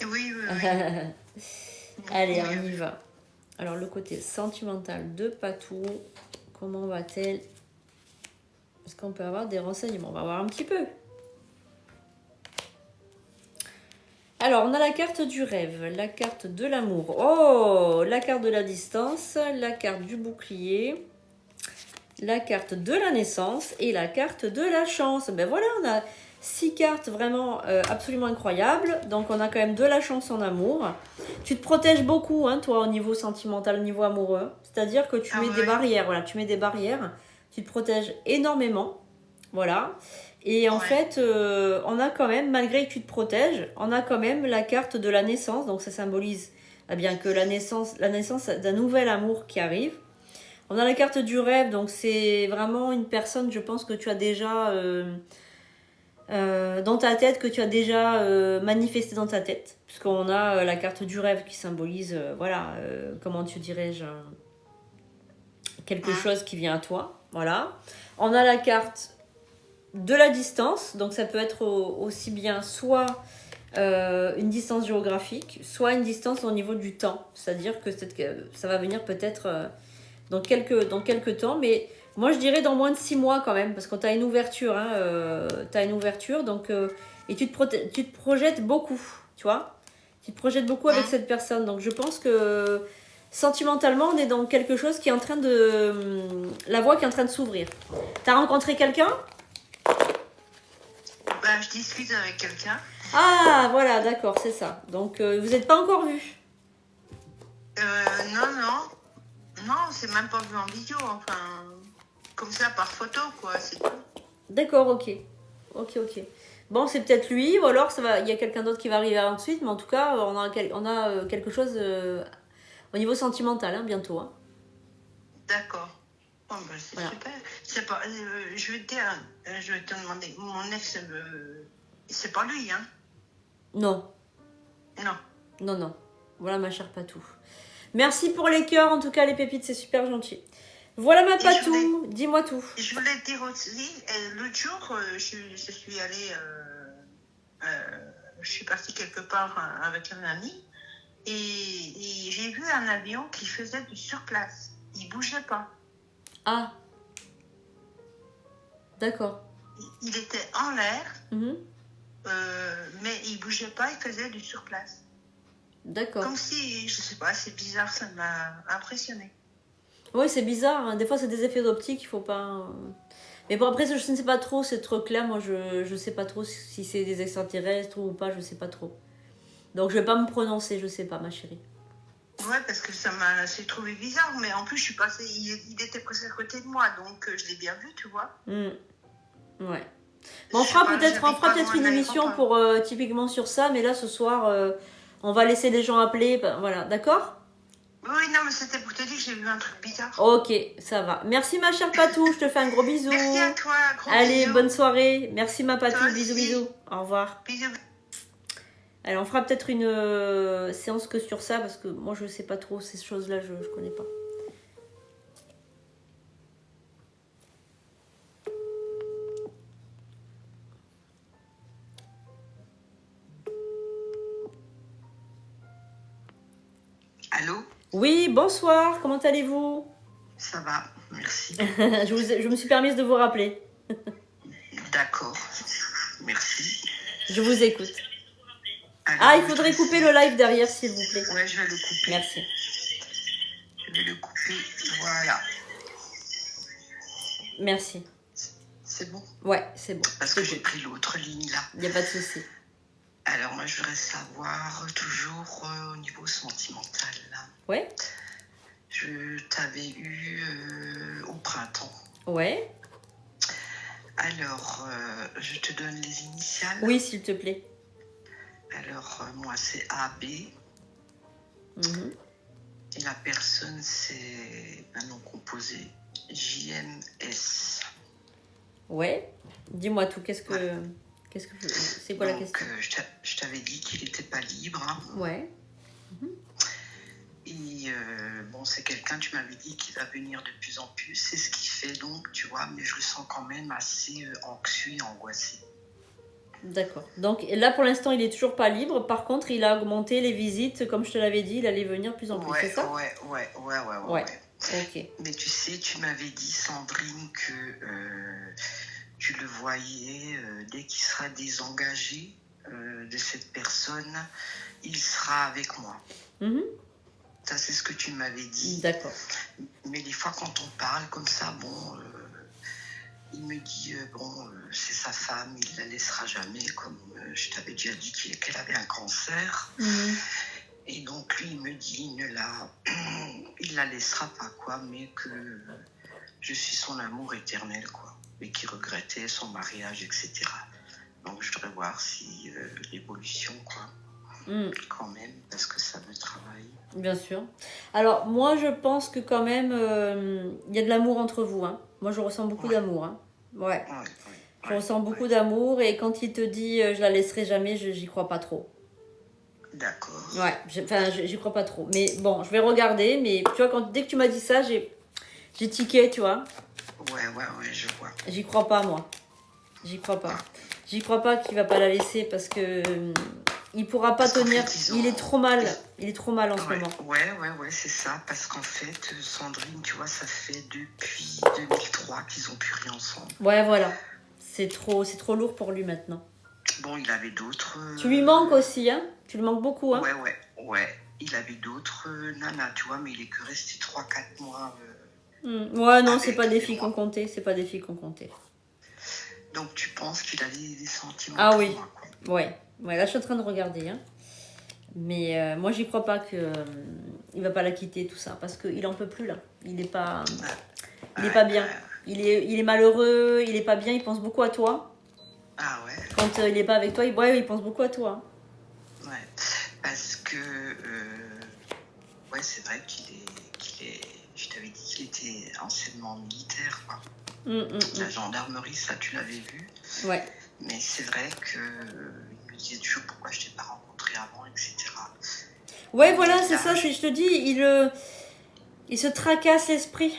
Oui. Allez, on y va. Alors, le côté sentimental de Patou, comment va-t-elle? Est-ce qu'on peut avoir des renseignements? On va voir un petit peu. Alors, on a la carte du rêve, la carte de l'amour. Oh, la carte de la distance, la carte du bouclier, la carte de la naissance et la carte de la chance. Ben voilà, on a 6 cartes vraiment absolument incroyables. Donc, on a quand même de la chance en amour. Tu te protèges beaucoup, hein, toi, au niveau sentimental, au niveau amoureux. C'est-à-dire que tu mets des barrières. Voilà, tu mets des barrières. Tu te protèges énormément. Voilà. Et en fait, on a quand même, malgré que tu te protèges, on a quand même la carte de la naissance. Donc ça symbolise bien que la naissance d'un nouvel amour qui arrive. On a la carte du rêve, donc c'est vraiment une personne, je pense, que tu as déjà dans ta tête, que tu as déjà manifesté dans ta tête. Puisqu'on a la carte du rêve qui symbolise, voilà, comment tu dirais-je, quelque chose qui vient à toi. Voilà. On a la carte de la distance, donc ça peut être aussi bien soit une distance géographique, soit une distance au niveau du temps. C'est-à-dire que ça va venir peut-être dans quelques temps, mais moi je dirais dans moins de 6 mois quand même, parce que tu as une ouverture, hein, t'as une ouverture, donc, et tu te projettes beaucoup, tu vois. Tu te projettes beaucoup avec cette personne, donc je pense que sentimentalement on est dans quelque chose qui est en train de... La voie qui est en train de s'ouvrir. T'as rencontré quelqu'un? Bah, je discute avec quelqu'un. Ah, voilà, d'accord, c'est ça. Donc, vous n'êtes pas encore vus? Non, c'est même pas vu en vidéo, enfin, comme ça, par photo, quoi, c'est tout. D'accord, ok. Bon, c'est peut-être lui, ou alors il y a quelqu'un d'autre qui va arriver ensuite, mais en tout cas, on a quelque chose au niveau sentimental, hein, bientôt. Hein. D'accord. Oh, bah, c'est super. C'est pas, je vais te demander, mon ex, c'est pas lui, hein? Non. Non. Non. Voilà, ma chère Patou. Merci pour les cœurs, en tout cas, les pépites, c'est super gentil. Voilà ma Patou, dis-moi tout. Je voulais te dire aussi, l'autre jour, je suis allée, je suis partie quelque part avec un ami et j'ai vu un avion qui faisait du surplace. Il bougeait pas. Ah. D'accord. Il était en l'air, mais il bougeait pas, il faisait du surplace. D'accord. Comme si, je sais pas, c'est bizarre, ça m'a impressionné. Oui, c'est bizarre. Hein. Des fois, c'est des effets d'optique, il faut pas. Mais bon, après, je ne sais pas trop, c'est trop clair. Moi, je sais pas trop si c'est des extraterrestres ou pas, je sais pas trop. Donc, je vais pas me prononcer, je sais pas, ma chérie. Ouais, parce que c'est trouvé bizarre, mais en plus, je suis passée, il était presque à côté de moi, donc je l'ai bien vu, tu vois. Ouais. Bon, on fera peut-être une émission pour typiquement sur ça, mais là, ce soir, on va laisser les gens appeler. Ben, voilà, d'accord? Oui, non, mais c'était pour te dire que j'ai vu un truc bizarre. Ok, ça va. Merci ma chère Patou, je te fais un gros bisou. Merci à toi, gros Allez, bisous. bonne soirée. Merci ma Patou, bisous. Au revoir. Bisous. Alors on fera peut-être une séance que sur ça, parce que moi je sais pas trop ces choses-là, je connais pas. Oui, bonsoir, comment allez-vous? Ça va, merci. Je me suis permise de vous rappeler. D'accord, merci. Je vous écoute. Alors, il faudrait couper le live derrière, s'il vous plaît. Ouais, je vais le couper. Merci. Je vais le couper, voilà. Merci. C'est bon? Ouais, c'est bon. Parce que j'ai pris l'autre ligne là. Il n'y a pas de souci. Alors, moi, je voudrais savoir, toujours au niveau sentimental, là. Ouais. Je t'avais eu au printemps. Ouais. Alors, je te donne les initiales. Oui, s'il te plaît. Alors, moi, c'est AB. Et la personne, c'est un nom composé JMS. Ouais. Dis-moi tout. C'est quoi la question? Je t'avais dit qu'il n'était pas libre. Hein. Ouais. Et bon, c'est quelqu'un, tu m'avais dit qu'il va venir de plus en plus. C'est ce qu'il fait donc, tu vois, mais je le sens quand même assez anxieux et angoissé. D'accord. Donc là, pour l'instant, il est toujours pas libre. Par contre, il a augmenté les visites. Comme je te l'avais dit, il allait venir de plus en plus. C'est ça? Ouais. Ok. Mais tu sais, tu m'avais dit, Sandrine, que tu le voyais dès qu'il sera désengagé de cette personne, il sera avec moi. Ça, c'est ce que tu m'avais dit. D'accord. Mais des fois, quand on parle comme ça, bon, il me dit, c'est sa femme, il la laissera jamais, comme je t'avais déjà dit qu'elle avait un cancer. Et donc, lui, il me dit, il la laissera pas, quoi, mais que je suis son amour éternel, quoi, et qu'il regrettait son mariage, etc. Donc, je voudrais voir si l'évolution, quoi, quand même, parce que ça me travaille. Bien sûr. Alors, moi, je pense que quand même, il y a de l'amour entre vous. Hein. Moi, je ressens beaucoup d'amour. Hein. Ouais. Je ressens beaucoup d'amour. Et quand il te dit je la laisserai jamais, j'y crois pas trop. D'accord. Ouais, j'y crois pas trop. Mais bon, je vais regarder. Mais tu vois, dès que tu m'as dit ça, j'ai tiqué, tu vois. Ouais, je vois. J'y crois pas, moi. J'y crois pas. J'y crois pas qu'il va pas la laisser parce que il pourra pas tenir. Il est trop mal. Il est trop mal en ce moment. Ouais, c'est ça. Parce qu'en fait, Sandrine, tu vois, ça fait depuis 2003 qu'ils ont plus rien ensemble. Ouais, voilà. C'est trop lourd pour lui maintenant. Bon, il avait d'autres... Tu lui manques aussi, hein? Tu lui manques beaucoup, hein? Ouais. Il avait d'autres nanas, tu vois, mais il est que resté 3-4 mois... Ouais, non, c'est pas des filles qu'on comptait. C'est pas des filles qu'on comptait. Donc, tu penses qu'il a des sentiments pour moi, quoi. Ouais, là, je suis en train de regarder, hein. Mais moi, j'y crois pas que il va pas la quitter, tout ça. Parce qu'il en peut plus, là. Il est pas... Il est pas bien. Il est malheureux, il est pas bien, il pense beaucoup à toi. Ah ouais. Quand il est pas avec toi, il pense beaucoup à toi. Ouais, parce que c'est vrai qu'il est, je t'avais dit qu'il était anciennement militaire, quoi. La gendarmerie, ça tu l'avais vu. Ouais. Mais c'est vrai que il me disait toujours pourquoi je t'ai pas rencontré avant, etc. Ouais, voilà, c'est ça. Je te dis, il se tracasse l'esprit.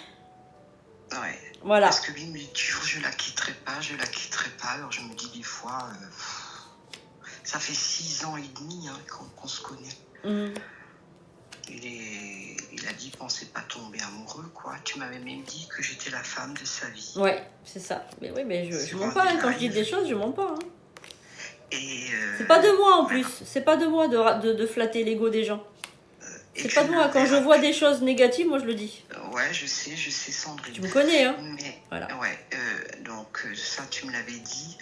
Ouais. Voilà. Parce que lui me dit toujours je la quitterai pas. Alors je me dis des fois, ça fait 6 ans et demi qu'on se connaît. Il a dit qu'il pensait pas tomber amoureux, quoi. Tu m'avais même dit que j'étais la femme de sa vie. Ouais, c'est ça. Mais oui, mais je mens pas. Hein. Quand je dis des choses, je mens pas. Hein. Et c'est pas de moi en plus. C'est pas de moi de flatter l'ego des gens. C'est pas de moi. Quand je vois des choses négatives, moi je le dis. Ouais, je sais, Sandrine. Tu me connais, hein. Mais, voilà. Ouais, donc ça tu me l'avais dit.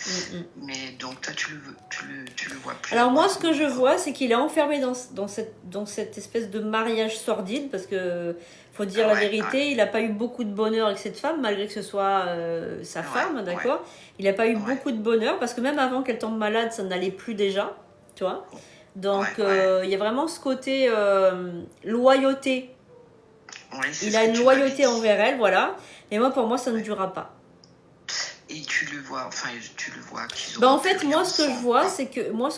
Mais donc toi tu le vois plus. Alors moi ce que je vois c'est qu'il est enfermé dans cette espèce de mariage sordide parce que faut dire la vérité, il n'a pas eu beaucoup de bonheur avec cette femme malgré que ce soit sa femme, d'accord. Il n'a pas eu beaucoup de bonheur parce que même avant qu'elle tombe malade ça n'allait plus déjà, tu vois. Donc il y a vraiment ce côté loyauté. Il a une loyauté envers elle, voilà. Et moi, pour moi, ça ne durera pas. Et tu le vois qu'ils ont en fait, moi, ce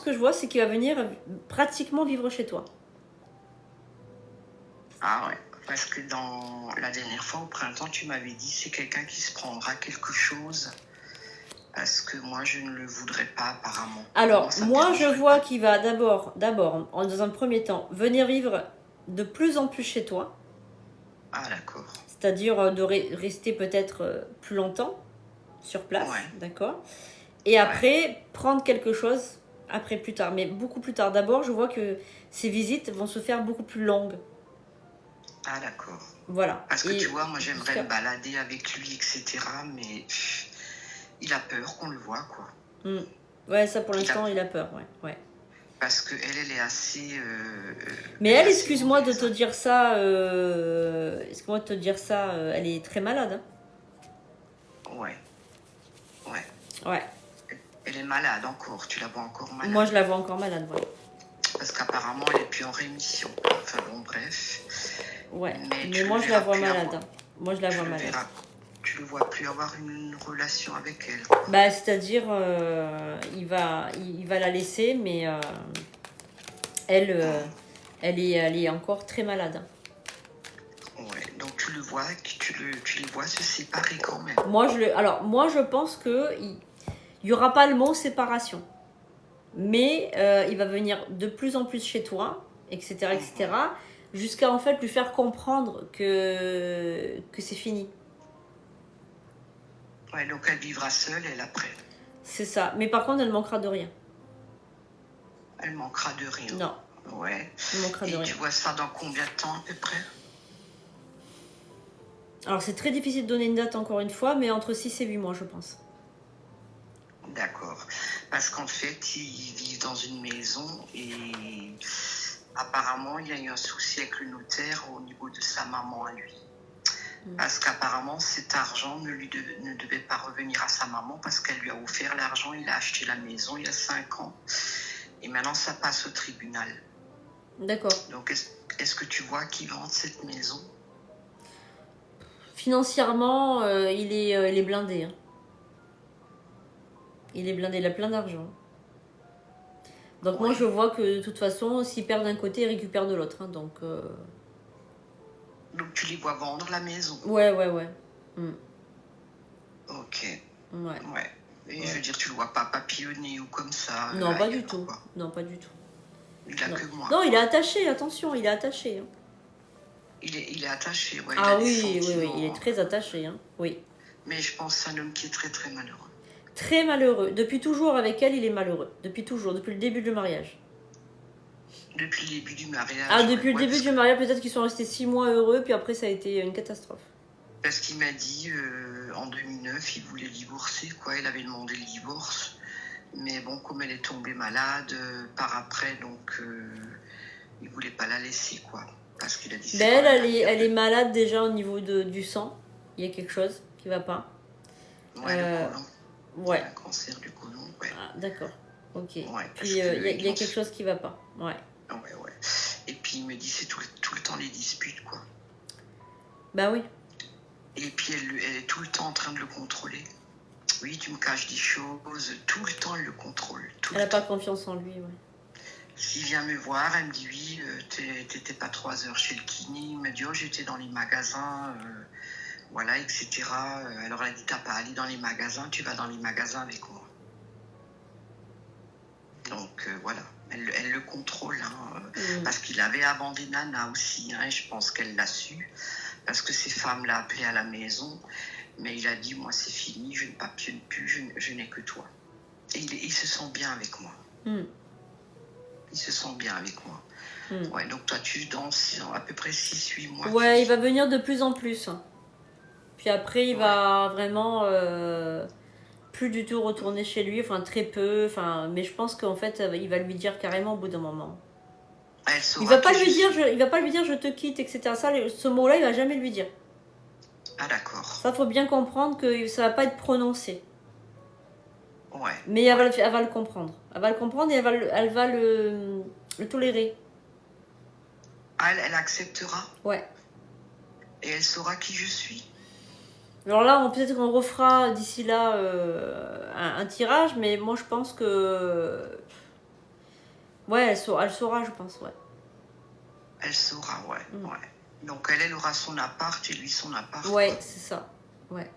que je vois, c'est qu'il va venir pratiquement vivre chez toi. Ah ouais. Parce que dans la dernière fois, au printemps, tu m'avais dit c'est quelqu'un qui se prendra quelque chose. Parce que moi, je ne le voudrais pas apparemment. Alors, moi, je vois qu'il va d'abord, dans un premier temps, venir vivre de plus en plus chez toi. Ah, d'accord. C'est-à-dire de rester peut-être plus longtemps sur place, Ouais. d'accord. Et après, prendre quelque chose, après plus tard, mais beaucoup plus tard. D'abord, je vois que ces visites vont se faire beaucoup plus longues. Ah, d'accord. Voilà. Parce que tu vois, moi j'aimerais me balader avec lui, etc. Mais il a peur qu'on le voit, quoi. Ouais, ça pour l'instant, il a peur, ouais. Parce qu'elle est assez... mais elle, excuse-moi de te dire ça, elle est très malade. Hein. Ouais. Ouais. Elle est malade encore, tu la vois encore malade. Moi, je la vois encore malade, ouais. Parce qu'apparemment, elle n'est plus en rémission. Enfin bon, bref. Ouais, mais moi, je la vois malade. Moi, je la vois malade. Tu le vois plus avoir une relation avec elle. Bah, c'est-à-dire, il va la laisser, mais elle est encore très malade. Ouais, donc tu les vois se séparer quand même. Moi, je pense que il y aura pas le mot séparation, mais il va venir de plus en plus chez toi, etc., jusqu'à en fait lui faire comprendre que c'est fini. Ouais, donc elle vivra seule, elle après. C'est ça, mais par contre, elle manquera de rien. Elle manquera de rien. Non. Ouais. Elle manquera de rien. Et tu vois ça dans combien de temps à peu près? Alors, c'est très difficile de donner une date encore une fois, mais entre 6 et 8 mois, je pense. D'accord. Parce qu'en fait, ils vivent dans une maison et apparemment, il y a eu un souci avec le notaire au niveau de sa maman à lui. Parce qu'apparemment, cet argent ne devait pas revenir à sa maman parce qu'elle lui a offert l'argent, il a acheté la maison il y a 5 ans. Et maintenant, ça passe au tribunal. D'accord. Donc, est-ce que tu vois qu'il vend cette maison? Financièrement, il est blindé. Hein. Il est blindé, il a plein d'argent. Donc moi, je vois que de toute façon, s'il perd d'un côté, il récupère de l'autre. Hein, donc tu les vois vendre la maison? Ouais. Ok. Ouais. Et je veux dire, tu le vois pas papillonner ou comme ça? Non, pas du tout. Non, pas du tout. Il a que moi. Non, il est attaché, attention, il est attaché. Hein. Il est attaché, ouais. Ah oui, il est très attaché. Hein. Oui. Mais je pense que c'est un homme qui est très très malheureux. Très malheureux. Depuis toujours avec elle, il est malheureux. Depuis toujours, depuis le début du mariage. Depuis le début du mariage. Ah, depuis le début du mariage, peut-être qu'ils sont restés 6 mois heureux, puis après ça a été une catastrophe. Parce qu'il m'a dit, en 2009, il voulait divorcer, quoi. Il avait demandé le divorce. Mais bon, comme elle est tombée malade par après, donc il voulait pas la laisser, quoi. Parce qu'il a dit... elle est malade déjà au niveau du sang. Il y a quelque chose qui va pas. Ouais, le côlon. Ouais. Un cancer du côlon, ouais. Ah, d'accord. Ok. Ouais, puis il y a quelque chose qui va pas. Ouais. Ouais. Et puis il me dit c'est tout le temps les disputes, quoi. Bah oui. Et puis elle est tout le temps en train de le contrôler. Oui, tu me caches des choses. Tout le temps elle le contrôle. Elle n'a pas confiance en lui, ouais. S'il vient me voir, elle me dit oui, t'étais pas 3 heures chez le kiné. Il me dit oh j'étais dans les magasins. Voilà, etc. Alors elle dit t'as pas à aller dans les magasins, tu vas dans les magasins avec moi. Donc voilà, elle le contrôle, hein, parce qu'il avait avant des nanas aussi, hein, et je pense qu'elle l'a su, parce que ces femmes l'ont appelé à la maison, mais il a dit moi c'est fini, je ne papillonne plus, je n'ai que toi. Et il se sent bien avec moi. Il se sent bien avec moi. Ouais, donc toi tu danses à peu près 6-8 mois. Ouais, il va venir de plus en plus. Puis après, il va vraiment plus du tout retourner chez lui, enfin très peu. Mais je pense qu'en fait, il va lui dire carrément au bout d'un moment. Il va pas lui dire je te quitte, etc. Ce mot-là, il va jamais lui dire. Ah d'accord. Ça, faut bien comprendre que ça va pas être prononcé. Ouais. Mais elle va le comprendre. Elle va le comprendre et elle va le tolérer. Ah, elle acceptera. Ouais. Et elle saura qui je suis. Alors là, peut-être qu'on refera d'ici là un tirage, mais moi je pense que... Ouais, elle saura, je pense, ouais. Elle saura, ouais. Donc elle aura son appart et lui son appart. Ouais, c'est ça. Ouais.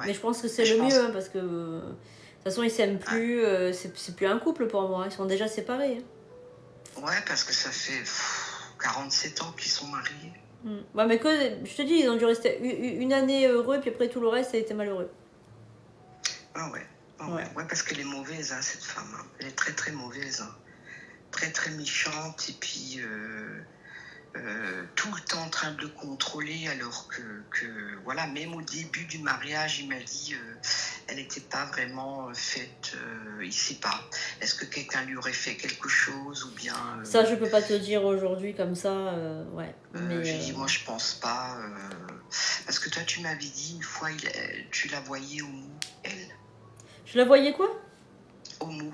Mais je pense que c'est le mieux, hein, parce que de toute façon, ils s'aiment plus, c'est plus un couple pour moi, ils sont déjà séparés. Hein. Ouais, parce que ça fait... 47 ans qu'ils sont mariés. Ouais, mais je te dis, ils ont dû rester une année heureux, puis après tout le reste, ça a été malheureux. Ah ouais. Ouais, parce qu'elle est mauvaise, hein, cette femme. Hein. Elle est très très mauvaise. Hein. Très très méchante, et puis tout le temps en train de le contrôler, alors que voilà, même au début du mariage, il m'a dit elle n'était pas vraiment faite, il ne sait pas. Est-ce que quelqu'un lui aurait fait quelque chose ou bien... ça, je peux pas te dire aujourd'hui comme ça, ouais. J'ai dit, moi je pense pas, parce que toi tu m'avais dit une fois, tu la voyais au mou, elle. Je la voyais quoi? Au mou.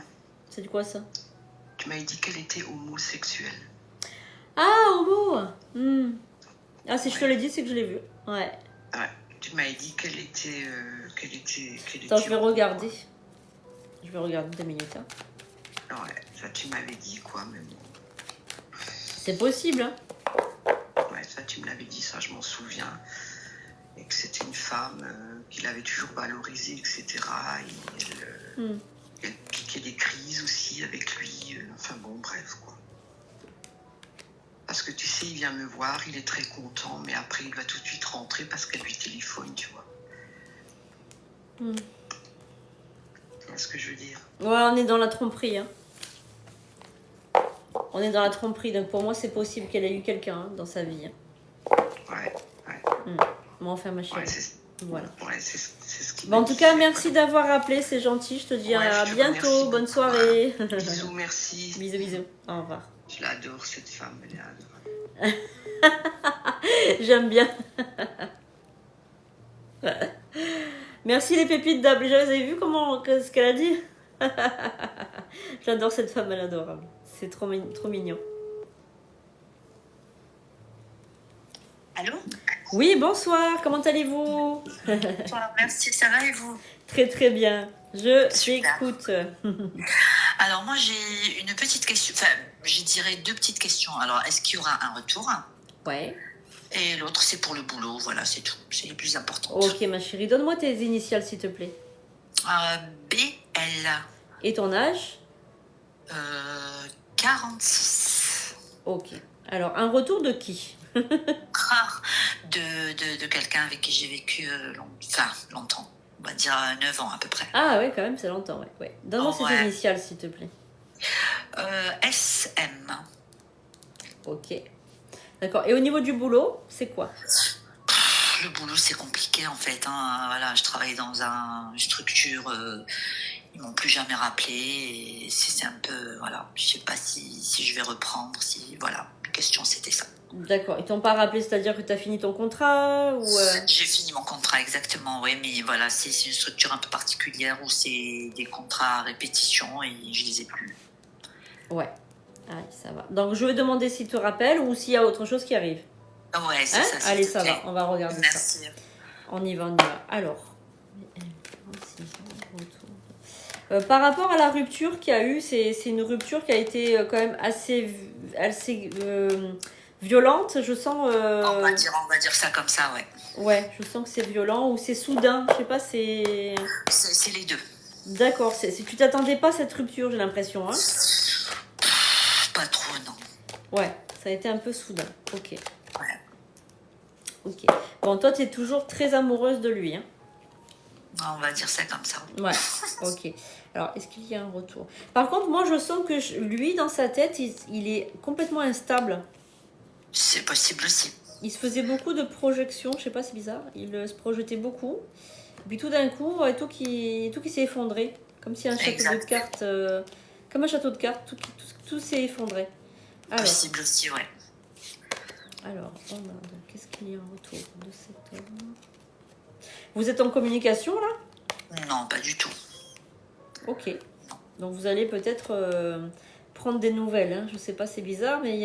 C'est quoi ça? Tu m'avais dit qu'elle était homosexuelle. Ah, homo. Ah, si je te l'ai dit, c'est que je l'ai vu. Ouais. Tu m'avais dit qu'elle était... Attends, je vais regarder. Je vais regarder 2 minutes. Hein. Ouais, ça tu m'avais dit quoi, même. C'est possible, hein. Ouais, ça tu me l'avais dit, ça je m'en souviens. Et que c'était une femme qu'il avait toujours valorisée, etc. Et elle piquait des crises aussi avec lui. Enfin bon, bref, quoi. Parce que tu sais, il vient me voir, il est très content, mais après il va tout de suite rentrer parce qu'elle lui téléphone, tu vois. Tu vois ce que je veux dire? Ouais, on est dans la tromperie, hein. On est dans la tromperie, donc pour moi c'est possible qu'elle ait eu quelqu'un hein, dans sa vie. Hein. Ouais. Bon, enfin ma chérie. Voilà. Ouais, c'est ce qui En tout cas, merci d'avoir appelé, c'est gentil. Je te dis à bientôt. Bonne soirée. Bisous, merci. Bisous. Au revoir. Je l'adore, cette femme, elle est adorable. J'aime bien. Merci les pépites d'âme. Vous avez vu ce qu'elle a dit? J'adore cette femme, elle est adorable. C'est trop mignon. Allô? Oui, bonsoir, comment allez-vous? Bonsoir, merci, ça va et vous? Très très bien, je t'écoute. Alors moi j'ai une petite question, enfin je dirais 2 petites questions. Alors est-ce qu'il y aura un retour? Ouais. Et l'autre c'est pour le boulot, voilà c'est tout, c'est les plus importantes. Ok ma chérie, donne-moi tes initiales s'il te plaît. BL. Et ton âge? 46. Ok, alors un retour de qui? de quelqu'un avec qui j'ai vécu longtemps, on va dire 9 ans à peu près. Ah ouais, quand même, c'est longtemps, ouais. Donne-moi ses initiales, s'il te plaît. SM. Ok. D'accord, et au niveau du boulot, c'est quoi? Le boulot, c'est compliqué, en fait. Hein. Voilà, je travaille dans une structure... ils m'ont plus jamais rappelé. Et c'est un peu... Voilà, je sais pas si je vais reprendre. Voilà, la question, c'était ça. D'accord. Ils t'ont pas rappelé, c'est-à-dire que tu as fini ton contrat ou J'ai fini mon contrat, exactement, oui. Mais voilà, c'est une structure un peu particulière où c'est des contrats à répétition et je les ai plus. Ouais. Allez, ça va. Donc, je vais demander s'ils te rappellent ou s'il y a autre chose qui arrive. Ouais, c'est ça. Allez, ça va. On va regarder ça. Merci. On y va. Alors. Par rapport à la rupture qu'il y a eu, c'est une rupture qui a été quand même assez violente, je sens. On va dire ça comme ça, ouais. Ouais, je sens que c'est violent ou c'est soudain. Je sais pas, c'est. C'est les deux. D'accord. Tu t'attendais pas à cette rupture, j'ai l'impression, hein. Pas trop, non. Ouais, ça a été un peu soudain. Ok. Ouais. Ok. Bon, toi, tu es toujours très amoureuse de lui, hein. On va dire ça comme ça. Ouais. Ok. Alors, est-ce qu'il y a un retour? Par contre, moi, je sens que lui, dans sa tête, il est complètement instable. C'est possible aussi. Il se faisait beaucoup de projections, je sais pas, c'est bizarre. Il se projetait beaucoup. Et puis tout d'un coup, tout qui s'est effondré. Comme si un château de cartes... comme un château de cartes, tout s'est effondré. Alors, possible aussi, ouais. Alors, qu'est-ce qu'il y a en retour de cet homme? Vous êtes en communication, là? Non, pas du tout. Ok. Donc vous allez peut-être prendre des nouvelles. Hein. Je sais pas, c'est bizarre, mais il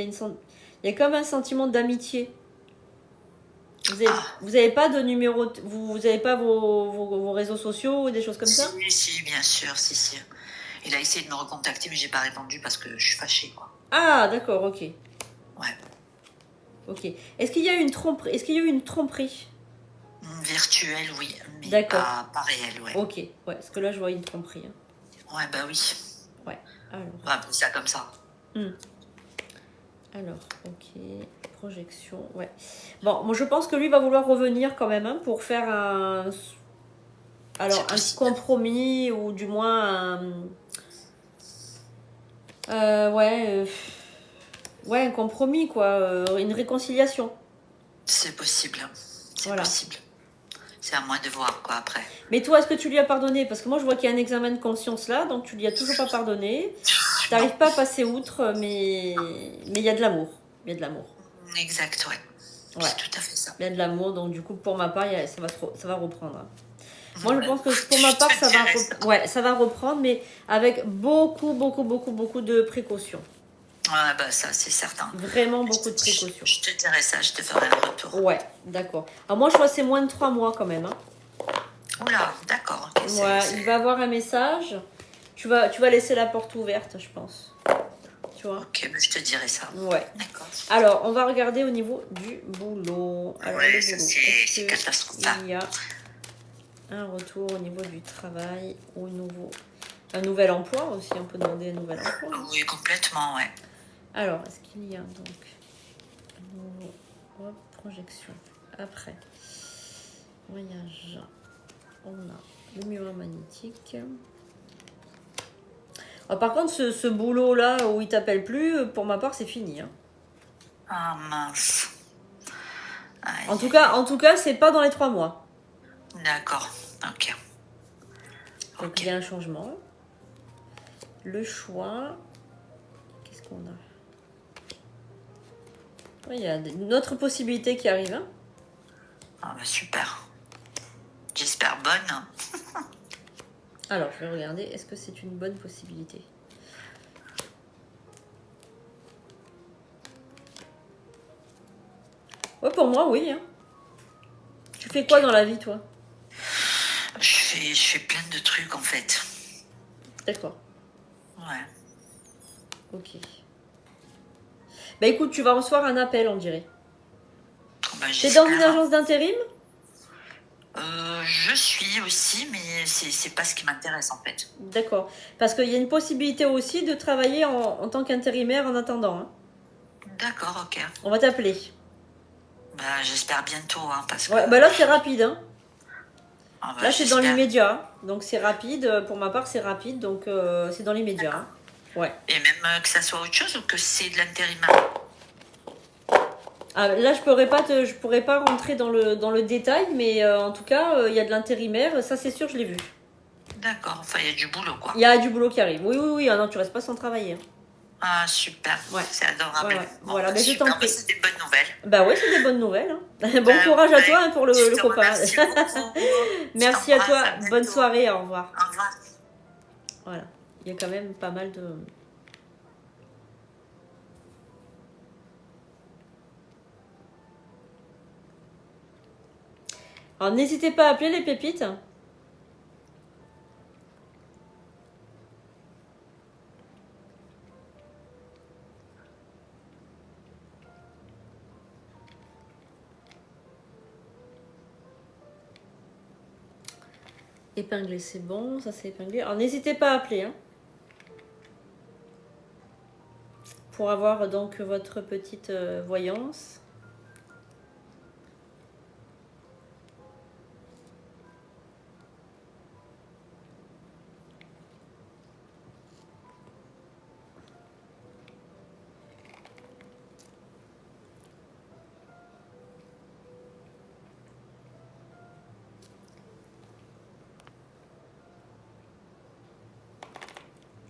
y a comme un sentiment d'amitié. Vous avez pas de numéro, vous avez pas vos réseaux sociaux ou des choses comme ça? Si, bien sûr, si. Il a essayé de me recontacter, mais j'ai pas répondu parce que je suis fâchée, quoi. Ah, d'accord, ok. Ouais. Ok. Est-ce qu'il y a eu une tromperie? Virtuelle, oui, mais pas réelle, ouais. Ok, ouais, parce que là, je vois une tromperie. Hein. Ouais, bah oui. Ouais, alors. On va appeler ça comme ça. Alors, ok, projection, ouais. Bon, moi je pense que lui va vouloir revenir quand même hein, pour faire un compromis ou du moins ouais, un compromis quoi, une réconciliation. C'est possible. C'est Voilà. possible. C'est à moi de voir quoi après. Mais toi, est-ce que tu lui as pardonné? Parce que moi je vois qu'il y a un examen de conscience là, donc tu lui as toujours pas pardonné. Tu n'arrives pas à passer outre, mais il y a de l'amour. Il y a de l'amour. Exact, ouais. C'est tout à fait ça. Il y a de l'amour, donc du coup pour ma part, ça va reprendre. Moi, je pense que pour ma part, ça va reprendre, mais avec beaucoup de précautions. Ouais, bah ça, c'est certain. Vraiment beaucoup de précautions. Je te dirai ça, je te ferai un retour. Ouais, d'accord. Alors moi, je crois que c'est moins de 3 mois quand même. Hein. Oula, d'accord. Okay, ouais, il va avoir un message. Tu vas laisser la porte ouverte, je pense. Tu vois. Ok, bah, je te dirai ça. Ouais. D'accord. Alors, on va regarder au niveau du boulot. Alors, ouais, le boulot. c'est catastrophique. Il y a un retour au niveau du travail ou un nouvel emploi aussi, on peut demander un nouvel emploi. Oui, complètement, ouais. Alors, est-ce qu'il y a donc un nouveau projection après voyage, on a le miroir magnétique. Alors, par contre, ce boulot là où il t'appelle plus, pour ma part, c'est fini. Hein. Ah mince. Aïe. En tout cas, c'est pas dans les 3 mois. D'accord, ok. Donc, il y a un changement. Le choix. Qu'est-ce qu'on a? Il y a une autre possibilité qui arrive. Hein. Ah bah super. J'espère bonne. Alors, je vais regarder. Est-ce que c'est une bonne possibilité? Ouais, pour moi, oui. Hein. Tu fais quoi dans la vie, toi? Je fais plein de trucs, en fait. D'accord. Ouais. Ok. Bah écoute, tu vas recevoir un appel, on dirait. Bah, t'es dans une agence d'intérim? Je suis aussi, mais c'est pas ce qui m'intéresse en fait. D'accord. Parce qu'il y a une possibilité aussi de travailler en tant qu'intérimaire en attendant. Hein. D'accord, ok. On va t'appeler. Bah, j'espère bientôt, hein, parce que... Ouais, bah là, c'est rapide. Hein. Ah bah, là, c'est dans l'immédiat. Donc, c'est rapide. Pour ma part, c'est rapide. Donc, c'est dans l'immédiat. Hein. Ouais. Et même que ça soit autre chose ou que c'est de l'intérim? Ah, là, je pourrais pas rentrer dans le détail, mais en tout cas, il y a de l'intérimaire. Ça, c'est sûr, je l'ai vu. D'accord. Enfin, il y a du boulot, quoi. Il y a du boulot qui arrive. Oui. Ah non, tu restes pas sans travailler. Hein. Ah, super. Ouais. C'est adorable. Ouais. Bon, voilà, mais je t'en prie. C'est des bonnes nouvelles. Bah ouais, c'est des bonnes nouvelles. Hein. Bon courage à toi hein, pour le copain. Merci beaucoup. Merci à toi. Bonne soirée. Au revoir. Au revoir. Voilà. Il y a quand même pas mal de... Alors, n'hésitez pas à appeler les pépites. Épinglé, c'est bon. Ça, c'est épinglé. Alors, n'hésitez pas à appeler. Hein, pour avoir donc votre petite voyance.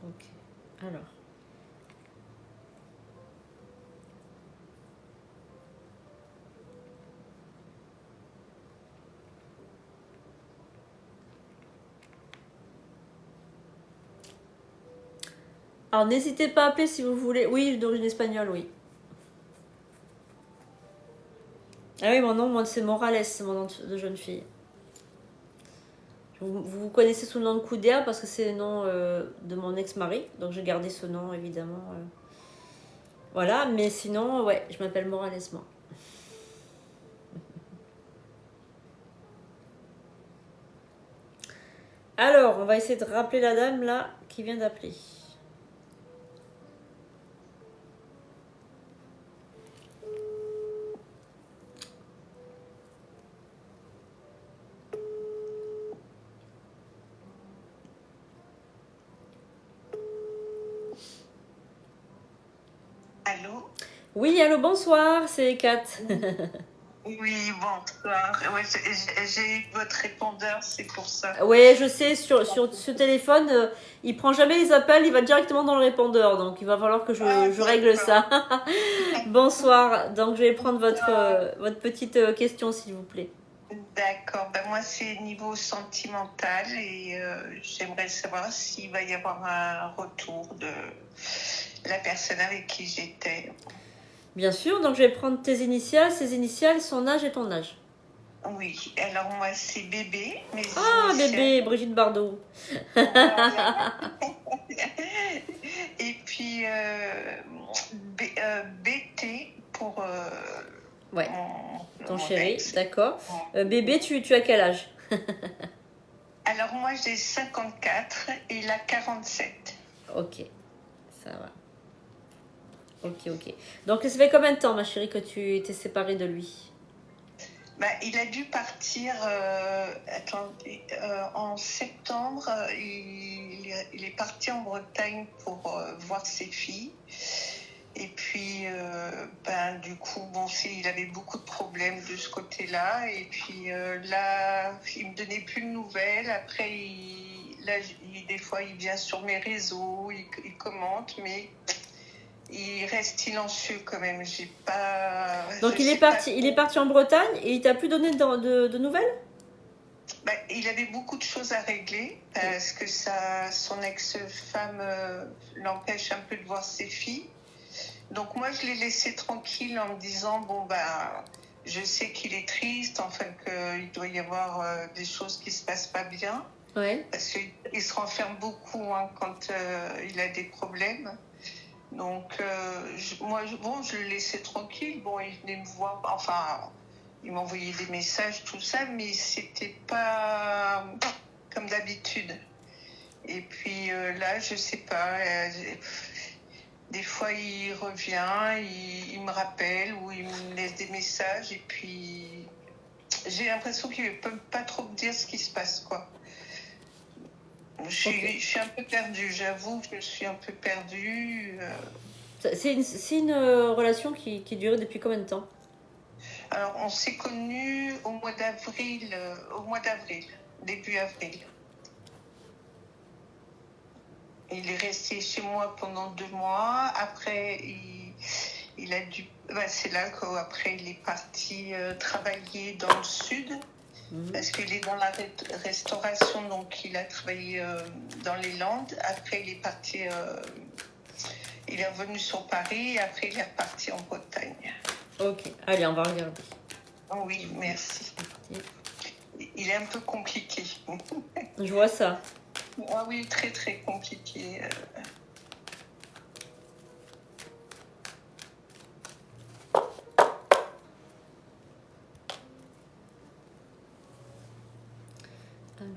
Ok. Alors. Alors, n'hésitez pas à appeler si vous voulez. Oui, d'origine espagnole, oui. Ah oui, mon nom, moi, c'est Morales, c'est mon nom de jeune fille. Vous connaissez sous le nom de Koudéa parce que c'est le nom de mon ex-mari. Donc, j'ai gardé ce nom, évidemment. Voilà, mais sinon, ouais, je m'appelle Morales, moi. Alors, on va essayer de rappeler la dame, là, qui vient d'appeler. Allô? Oui, allô, bonsoir, c'est Kat. Oui, bonsoir. Ouais, j'ai eu votre répondeur, c'est pour ça. Oui, je sais, sur ce téléphone, il prend jamais les appels, il va directement dans le répondeur, donc il va falloir que je règle ça. Bonsoir, donc je vais prendre votre petite question, s'il vous plaît. D'accord, ben moi c'est niveau sentimental et j'aimerais savoir s'il va y avoir un retour de la personne avec qui j'étais. Bien sûr, donc je vais prendre tes initiales, ses initiales, son âge et ton âge. Oui, alors moi c'est bébé, mes initiales. Bébé, Brigitte Bardot. Voilà. Et puis BT pour ouais. Ton chéri, d'accord. Bébé, tu as quel âge? Alors moi j'ai 54 et il a 47. Ok, ça va. Ok. Donc ça fait combien de temps, ma chérie, que tu t'es séparée de lui? Il a dû partir en septembre. Il est parti en Bretagne pour voir ses filles. Et puis, du coup, il avait beaucoup de problèmes de ce côté-là. Et puis là, il me donnait plus de nouvelles. Après, des fois, il vient sur mes réseaux, il commente, mais il reste silencieux quand même. J'ai pas. Donc il est parti en Bretagne et il t'a plus donné de nouvelles? Il avait beaucoup de choses à régler parce que son ex-femme l'empêche un peu de voir ses filles. Donc moi, je l'ai laissé tranquille en me disant, je sais qu'il est triste, enfin qu'il doit y avoir des choses qui se passent pas bien. Ouais. Parce qu'il se renferme beaucoup quand il a des problèmes. Donc je le laissais tranquille. Bon, il venait me voir, enfin, il m'envoyait des messages, tout ça, mais c'était pas comme d'habitude. Et puis là, je sais pas, des fois il revient, il me rappelle ou il me laisse des messages et puis j'ai l'impression qu'il ne peut pas trop me dire ce qui se passe, quoi. Je suis un peu perdue, j'avoue que je suis un peu perdue. C'est une relation qui durait depuis combien de temps? Alors, on s'est connus au mois d'avril, début avril. Il est resté chez moi pendant 2 mois. Après, il a dû. C'est là qu'après, il est parti travailler dans le sud. Parce qu'il est dans la restauration, donc il a travaillé dans les Landes. Après, il est parti. Il est revenu sur Paris et après, il est reparti en Bretagne. Ok, allez, on va regarder. Oui, merci. Il est un peu compliqué. Je vois ça. Ah oui, très très compliqué. Alors,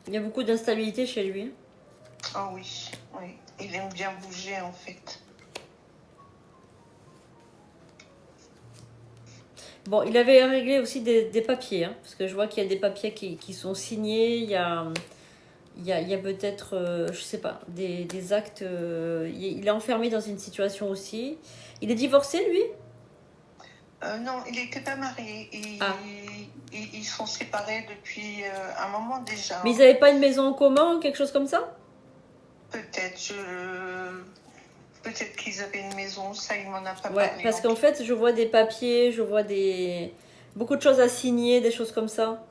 il y a beaucoup d'instabilité chez lui. Ah oui, il aime bien bouger en fait. Bon, il avait réglé aussi des papiers, hein, parce que je vois qu'il y a des papiers qui sont signés, il y a peut-être, je sais pas, des actes. Il est enfermé dans une situation aussi. Il est divorcé, lui? Non, il n'était pas marié. Ils sont séparés depuis un moment déjà. Mais ils n'avaient pas une maison en commun ou quelque chose comme ça? Peut-être, peut-être qu'ils avaient une maison, ça il m'en a pas Ouais, parlé. parce qu'en fait, je vois des papiers, je vois beaucoup de choses à signer, des choses comme ça.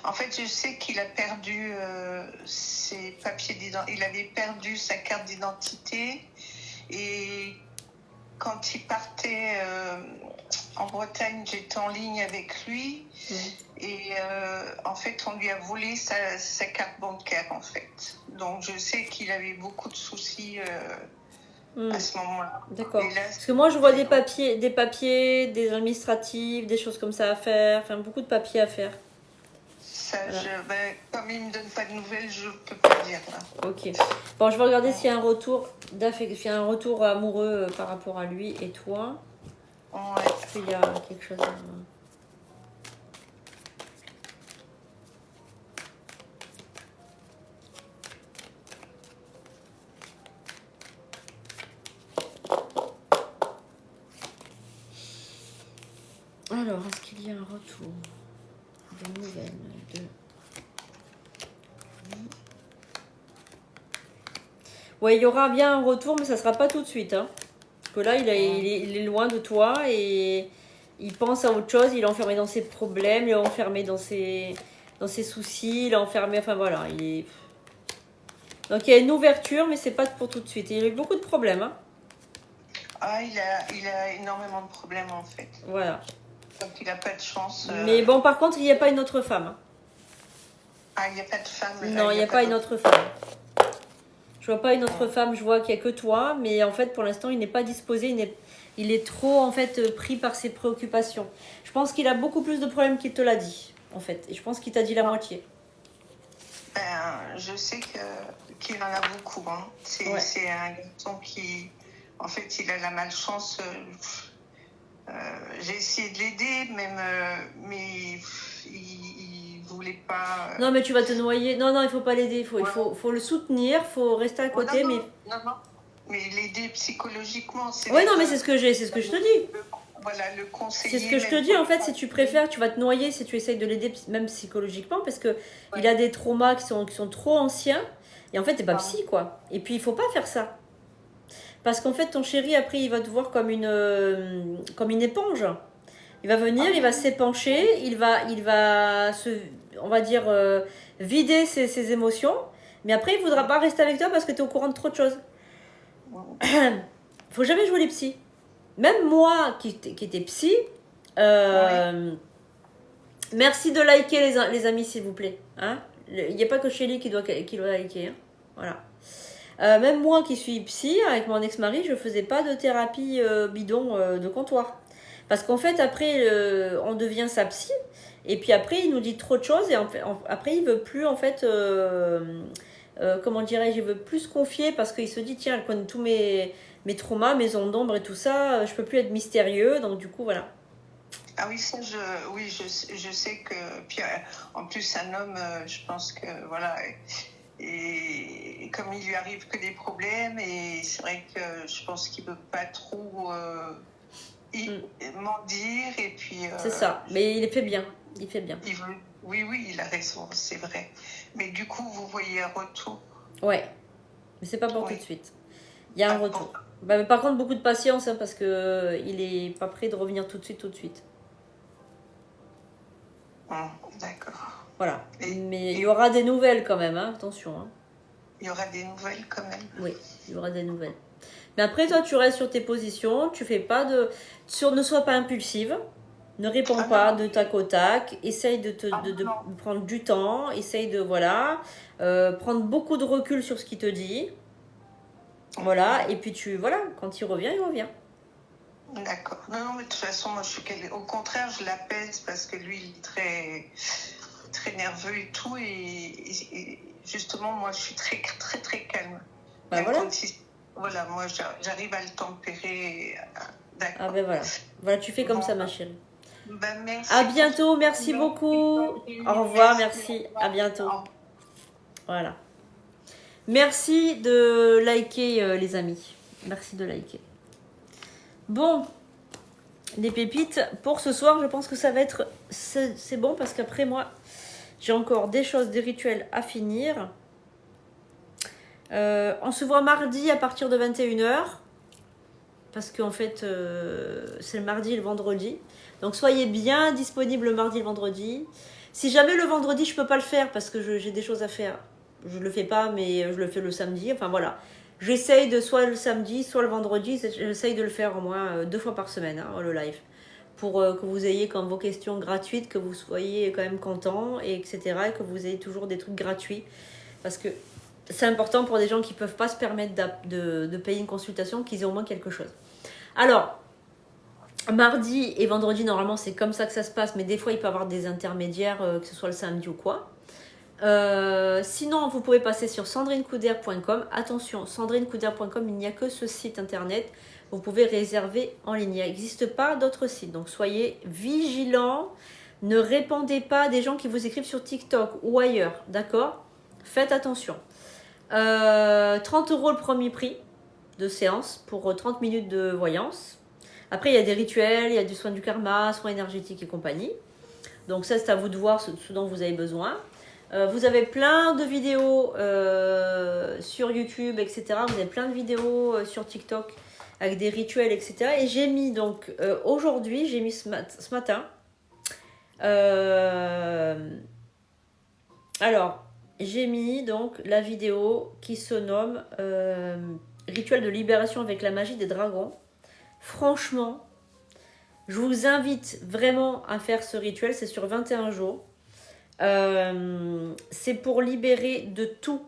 En fait, je sais qu'il a perdu ses papiers d'identité. Il avait perdu sa carte d'identité et quand il partait en Bretagne, j'étais en ligne avec lui. Et en fait, on lui a volé sa carte bancaire, en fait. Donc, je sais qu'il avait beaucoup de soucis à ce moment-là. D'accord. Et là, Parce que moi, je vois des papiers, des administratifs, des choses comme ça à faire. Enfin, beaucoup de papiers à faire. ça, ben, comme il ne me donne pas de nouvelles, je ne peux pas dire. Là. Ok. Bon, je vais regarder s'il y a un retour s'il y a un retour amoureux par rapport à lui et toi. Ouais. Est-ce qu'il y a quelque chose à... Alors, est-ce qu'il y a un retour de nouvelles de... Ouais, il y aura bien un retour, mais ça sera pas tout de suite. Hein. Parce que là, il est loin de toi et il pense à autre chose. Il est enfermé dans ses problèmes, il est enfermé dans ses soucis, il est enfermé... Enfin, voilà, il est... Donc, il y a une ouverture, mais c'est pas pour tout de suite. Il a eu beaucoup de problèmes. Hein. Ah, il a énormément de problèmes, en fait. Voilà. Donc, il n'a pas de chance. Mais bon, par contre, il n'y a pas une autre femme. Hein. Ah, il n'y a pas de femme. Non, il n'y a pas une autre femme. Je vois pas une autre femme, je vois qu'il n'y a que toi, mais en fait, pour l'instant, il n'est pas disposé, il est trop, en fait, pris par ses préoccupations. Je pense qu'il a beaucoup plus de problèmes qu'il te l'a dit, en fait, et je pense qu'il t'a dit la moitié. Ben, je sais qu'il en a beaucoup, hein. C'est un garçon qui, en fait, il a la malchance. J'ai essayé de l'aider, même, mais il voulait pas. Non, mais tu vas te noyer. Non, il faut pas l'aider. Il faut le soutenir. Il faut rester à côté. Non. Mais l'aider psychologiquement. Oui, non, mais c'est ce que je te dis. Voilà, le conseiller. C'est ce que je te dis, en fait, si tu préfères, tu vas te noyer si tu essayes de l'aider, même psychologiquement, parce que il a des traumas qui sont trop anciens. Et en fait, t'es pas psy, quoi. Et puis, il faut pas faire ça. Parce qu'en fait, ton chéri, après, il va te voir comme une éponge. Il va venir, il va s'épancher, il va on va dire, vider ses émotions. Mais après, il ne voudra pas rester avec toi parce que tu es au courant de trop de choses. Faut jamais jouer les psys. Même moi, qui étais psy, merci de liker les amis, s'il vous plaît. Hein, il n'y a pas que Shelly qui doit liker. Hein. Voilà. Même moi qui suis psy, avec mon ex-mari, je ne faisais pas de thérapie bidon de comptoir. Parce qu'en fait, après, on devient sa psy. Et puis après, il nous dit trop de choses. Et après, il ne veut plus, en fait, comment dirais-je, il veut plus se confier parce qu'il se dit, tiens, elle connaît tous mes traumas, mes ondes d'ombre et tout ça. Je ne peux plus être mystérieux. Donc, du coup, voilà. Ah oui, ça, je sais que... Puis, en plus, un homme, je pense que, voilà... Et comme il lui arrive que des problèmes, et c'est vrai que je pense qu'il ne veut pas trop m'en dire. Et puis, c'est ça, mais il fait bien. Il fait bien. Oui, il a raison, c'est vrai. Mais du coup, vous voyez un retour. Ouais, mais c'est pas pour tout de suite. Il y a un retour. Bah, mais par contre, beaucoup de patience, hein, parce qu'il n'est pas prêt de revenir tout de suite. D'accord. Voilà. Mais il y aura des nouvelles quand même, hein. Attention. Hein. Il y aura des nouvelles quand même. Oui, il y aura des nouvelles. Mais après, toi, tu restes sur tes positions. Tu fais pas de... ne sois pas impulsive. Ne réponds pas de tac au tac. Essaye de prendre du temps. Essaye de, prendre beaucoup de recul sur ce qu'il te dit. Voilà. Et puis, quand il revient, il revient. D'accord. Non, mais de toute façon, moi, au contraire, je l'apaise parce que lui, il est très... très nerveux et tout, et justement moi je suis très très très calme. Bah, voilà. Moi j'arrive à le tempérer. D'accord. Ah ben voilà, tu fais comme ça, ma chérie. Bah, merci. À bientôt, merci beaucoup. Au revoir, merci. À bientôt. Voilà. Merci de liker, les amis. Merci de liker. Bon, les pépites, pour ce soir, je pense que ça va être... C'est bon, parce qu'après, moi, j'ai encore des choses, des rituels à finir. On se voit mardi à partir de 21h. Parce qu'en fait, c'est le mardi et le vendredi. Donc, soyez bien disponibles le mardi et le vendredi. Si jamais le vendredi, je ne peux pas le faire parce que j'ai des choses à faire. Je ne le fais pas, mais je le fais le samedi. Enfin, voilà. J'essaye de soit le samedi, soit le vendredi, j'essaye de le faire au moins 2 fois par semaine, hein, le live. Pour que vous ayez comme vos questions gratuites, que vous soyez quand même content, et etc. Et que vous ayez toujours des trucs gratuits. Parce que c'est important pour des gens qui ne peuvent pas se permettre de payer une consultation, qu'ils aient au moins quelque chose. Alors, mardi et vendredi, normalement, c'est comme ça que ça se passe, mais des fois, il peut y avoir des intermédiaires, que ce soit le samedi ou quoi. Sinon, vous pouvez passer sur sandrinecoudert.com. Attention, sandrinecoudert.com, il n'y a que ce site internet. Vous pouvez réserver en ligne. Il n'existe pas d'autres sites. Donc, soyez vigilants. Ne répondez pas à des gens qui vous écrivent sur TikTok ou ailleurs. D'accord? Faites attention. 30 € le premier prix de séance pour 30 minutes de voyance. Après, il y a des rituels, il y a du soin du karma, soin énergétique et compagnie. Donc ça, c'est à vous de voir ce dont vous avez besoin. Vous avez plein de vidéos sur YouTube, etc. Vous avez plein de vidéos sur TikTok avec des rituels, etc. Et j'ai mis donc aujourd'hui, j'ai mis ce matin. Alors, j'ai mis donc la vidéo qui se nomme Rituel de libération avec la magie des dragons. Franchement, je vous invite vraiment à faire ce rituel. C'est sur 21 jours. C'est pour libérer de tout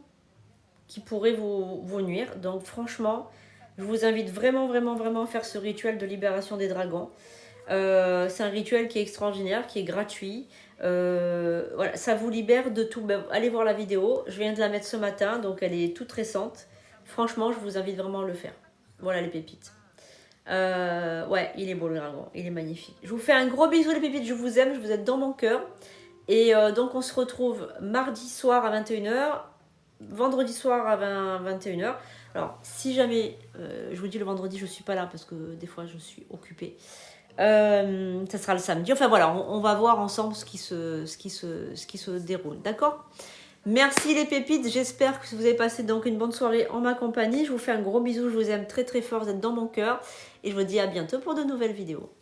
qui pourrait vous nuire. Donc franchement, je vous invite vraiment à faire ce rituel de libération des dragons. C'est un rituel qui est extraordinaire, qui est gratuit. Voilà, ça vous libère de tout. Ben, allez voir la vidéo, je viens de la mettre ce matin, donc elle est toute récente. Franchement, je vous invite vraiment à le faire. Voilà les pépites. Ouais, il est beau le dragon, il est magnifique. Je vous fais un gros bisou les pépites, je vous aime, je vous êtes dans mon cœur. Et donc on se retrouve mardi soir à 21h, vendredi soir à 21h. Alors si jamais, je vous dis le vendredi je suis pas là parce que des fois je suis occupée. Ça sera le samedi. Enfin voilà, on va voir ensemble ce qui se déroule, d'accord? Merci les pépites, j'espère que vous avez passé donc une bonne soirée en ma compagnie. Je vous fais un gros bisou, je vous aime très fort, vous êtes dans mon cœur. Et je vous dis à bientôt pour de nouvelles vidéos.